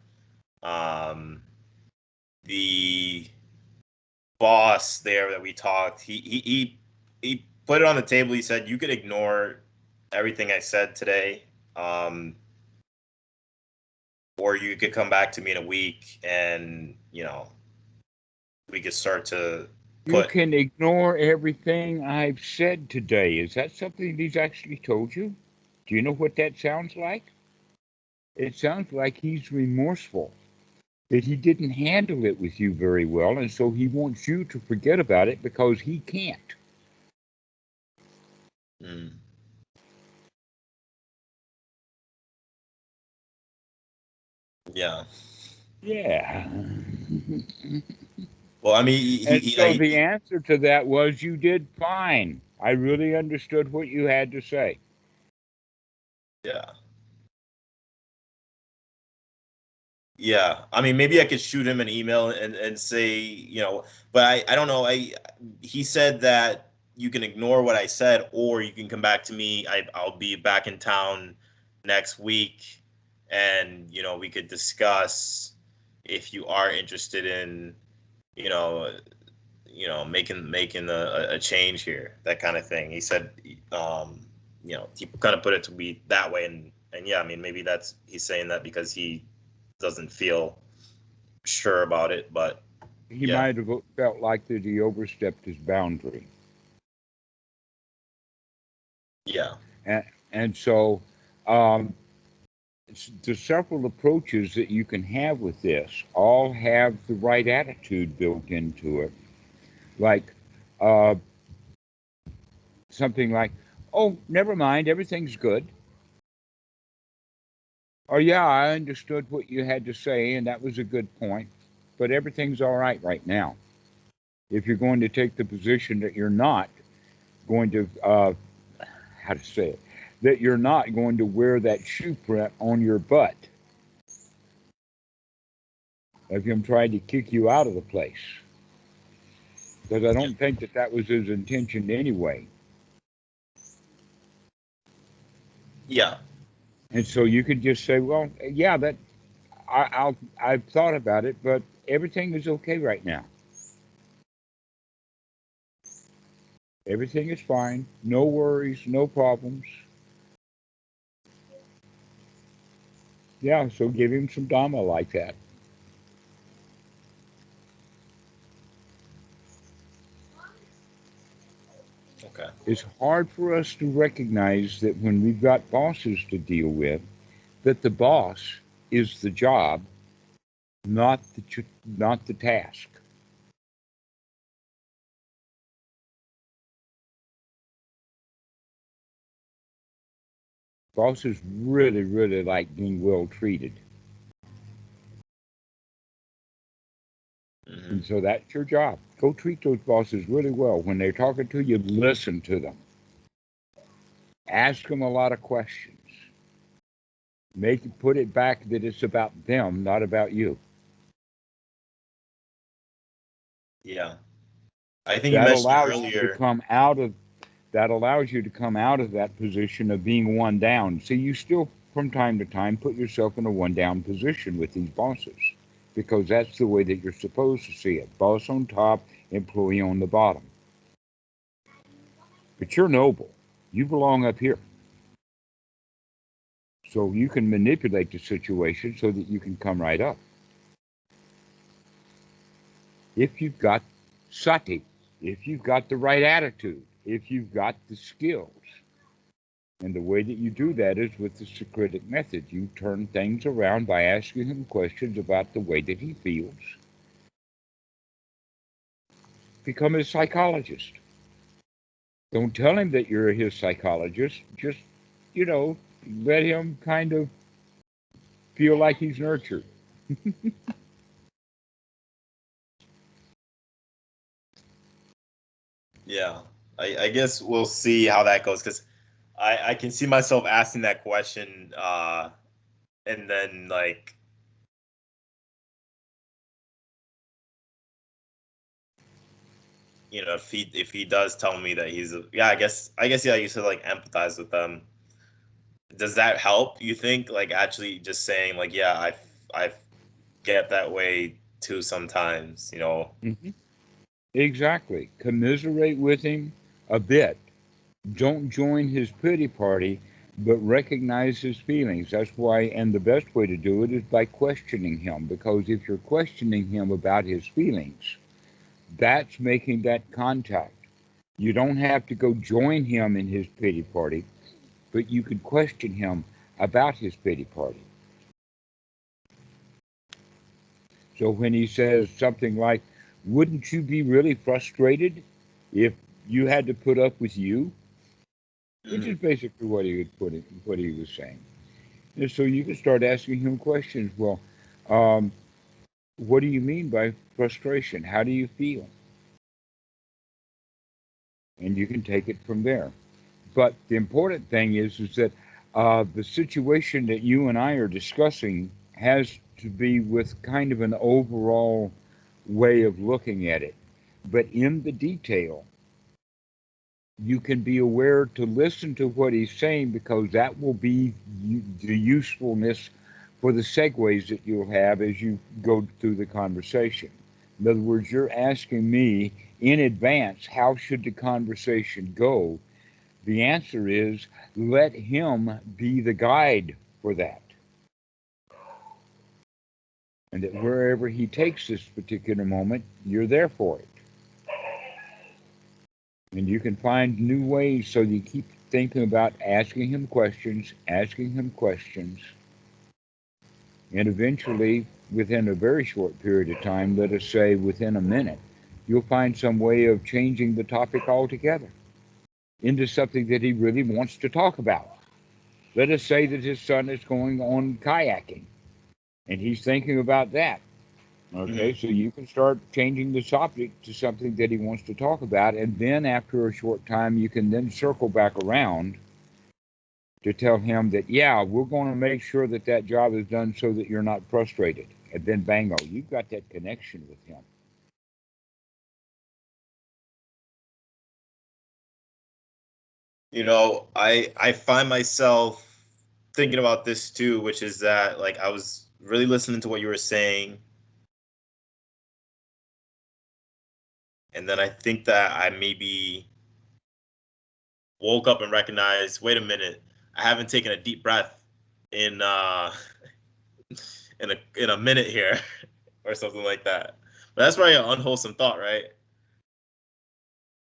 the boss there that we talked, he put it on the table. He said, you could ignore everything I said today, or you could come back to me in a week and, we could start to You put. can ignore everything I've said today. Is that something he's actually told you? Do you know what that sounds like? It sounds like he's remorseful, that he didn't handle it with you very well, and so he wants you to forget about it because he can't. Mm, yeah. Yeah. Well, I mean, And so the answer to that was, you did fine. I really understood what you had to say. yeah. Yeah, I mean, maybe I could shoot him an email and say, but I don't know. He said that you can ignore what I said, or you can come back to me. I'll be back in town next week, and we could discuss if you are interested in, you know, making a change here, that kind of thing. He said, he kind of put it to me that way, and And yeah, I mean, maybe he's saying that because he doesn't feel sure about it, but He yeah. might have felt like that he overstepped his boundary. Yeah. And so um, the several approaches that you can have with this all have the right attitude built into it. Like uh, something like, oh, never mind, everything's good. Or, yeah, I understood what you had to say, and that was a good point, but everything's all right now. If you're going to take the position that you're not going to, how to say it, that you're not going to wear that shoe print on your butt of him trying to kick you out of the place. Because I don't think that was his intention anyway. Yeah. And so you could just say, well, yeah, that I've thought about it, but everything is okay right now. Everything is fine. No worries, no problems. Yeah, so give him some Dhamma like that. Okay. It's hard for us to recognize that when we've got bosses to deal with, that the boss is the job, not the task. Bosses really, really like being well treated. Mm-hmm. And so that's your job. Go treat those bosses really well. When they're talking to you, listen to them. Ask them a lot of questions. Put it back that it's about them, not about you. Yeah. I think you That mentioned allows you to earlier. come out of that position of being one down. See, you still from time to time put yourself in a one down position with these bosses because that's the way that you're supposed to see it. Boss on top, employee on the bottom. But you're noble. You belong up here. So you can manipulate the situation so that you can come right up. If you've got sati, if you've got the right attitude, if you've got the skills. And the way that you do that is with the Socratic method. You turn things around by asking him questions about the way that he feels. Become his psychologist. Don't tell him that you're his psychologist. Just, let him kind of feel like he's nurtured. Yeah. I guess we'll see how that goes because I can see myself asking that question and then like if he does tell me that I guess yeah, you said like empathize with them. Does that help, you think? Like actually just saying like, yeah, I get that way too sometimes, Mm-hmm. Exactly. Commiserate with him a bit. Don't join his pity party, but recognize his feelings. That's why, and the best way to do it is by questioning him, because if you're questioning him about his feelings, that's making that contact. You don't have to go join him in his pity party, but you can question him about his pity party. So when he says something like, wouldn't you be really frustrated if you had to put up with you? Which is basically what he was saying. And so you can start asking him questions. Well, um, what do you mean by frustration? How do you feel? And you can take it from there. But the important thing is that the situation that you and I are discussing has to be with kind of an overall way of looking at it. But in the detail, you can be aware to listen to what he's saying because that will be the usefulness for the segues that you'll have as you go through the conversation. In other words, you're asking me in advance, how should the conversation go? The answer is let him be the guide for that. And that wherever he takes this particular moment, you're there for it. And you can find new ways, so you keep thinking about asking him questions, and eventually, within a very short period of time, let us say within a minute, you'll find some way of changing the topic altogether into something that he really wants to talk about. Let us say that his son is going on kayaking, and he's thinking about that. Okay, so you can start changing the topic to something that he wants to talk about, and then after a short time, you can then circle back around to tell him that, yeah, we're going to make sure that that job is done so that you're not frustrated. And then, bango, you've got that connection with him. You know, I find myself thinking about this too, which is that, like, I was really listening to what you were saying, and then I think that I maybe woke up and recognized, wait a minute, I haven't taken a deep breath in in a minute here, or something like that. But that's probably an unwholesome thought, right?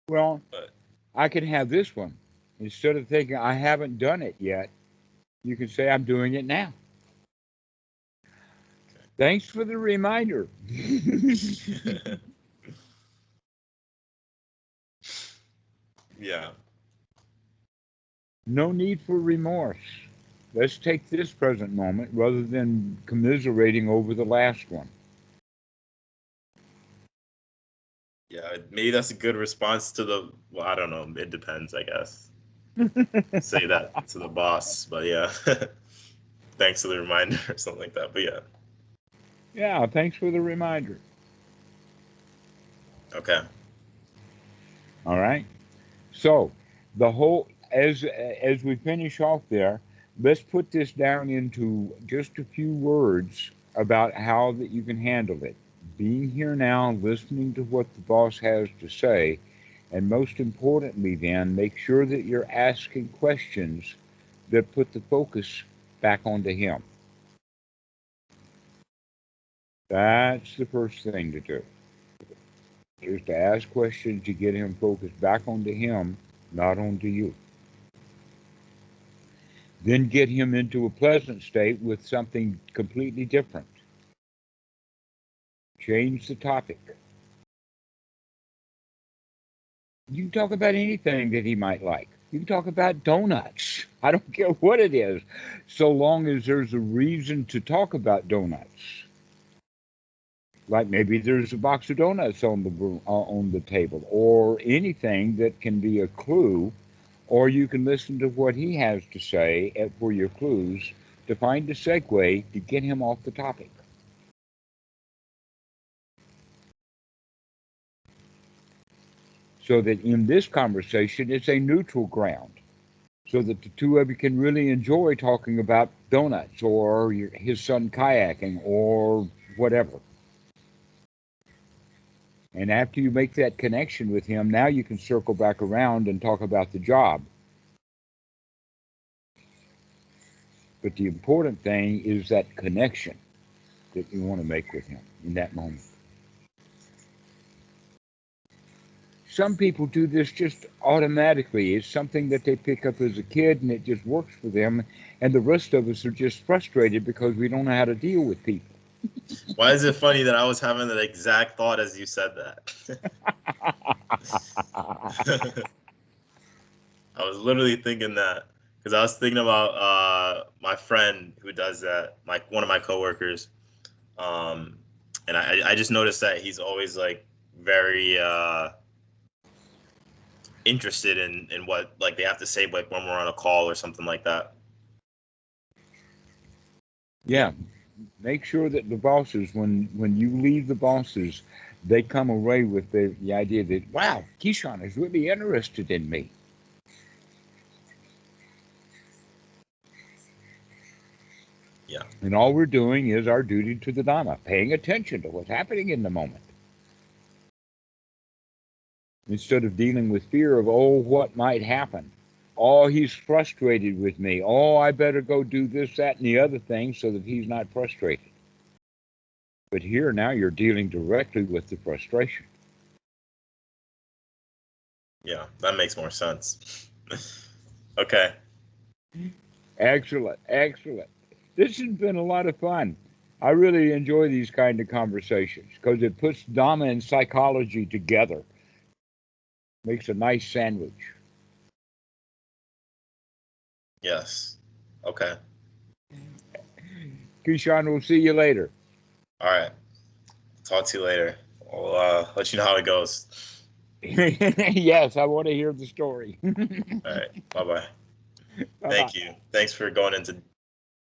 Well, But I can have this one. Instead of thinking, I haven't done it yet, you can say, I'm doing it now. okay. Thanks for the reminder. Yeah. No need for remorse. Let's take this present moment rather than commiserating over the last one. Yeah, maybe that's a good response to the, well, I don't know, it depends, I guess. Say that to the boss, but yeah. Thanks for the reminder or something like that. But yeah. Yeah, thanks for the reminder. Okay. All right. So the whole, as we finish off there, let's put this down into just a few words about how that you can handle it. Being here now, listening to what the boss has to say, and most importantly, then make sure that you're asking questions that put the focus back onto him. That's the first thing to do. Is to ask questions to get him focused back onto him, not onto you. Then get him into a pleasant state with something completely different. Change the topic. You can talk about anything that he might like. You can talk about donuts. I don't care what it is, so long as there's a reason to talk about donuts. Like maybe there's a box of donuts on the table, or anything that can be a clue, or you can listen to what he has to say for your clues to find a segue to get him off the topic. So that in this conversation, it's a neutral ground, so that the two of you can really enjoy talking about donuts or his son kayaking or whatever. And after you make that connection with him, now you can circle back around and talk about the job. But the important thing is that connection that you want to make with him in that moment. Some people do this just automatically. It's something that they pick up as a kid and it just works for them. And the rest of us are just frustrated because we don't know how to deal with people. Why is it funny that I was having that exact thought as you said that? I was literally thinking that because I was thinking about my friend who does that, like one of my coworkers, um, and I just noticed that he's always like very interested in what like they have to say, like when we're on a call or something like that. Yeah, make sure that the bosses, when you leave the bosses, they come away with the idea that, wow, Keyshawn is really interested in me. Yeah. And all we're doing is our duty to the Dhamma, paying attention to what's happening in the moment. Instead of dealing with fear of, oh, what might happen. oh, he's frustrated with me. Oh, I better go do this, that, and the other thing so that he's not frustrated. But here now you're dealing directly with the frustration. Yeah, that makes more sense. Okay. Excellent, excellent. This has been a lot of fun. I really enjoy these kind of conversations because it puts Dhamma and psychology together. Makes a nice sandwich. Yes. Okay. Keyshawn, we'll see you later. All right. Talk to you later. I'll let you know how it goes. Yes, I want to hear the story. All right. Bye-bye. Bye-bye. Thank you. Thanks for going into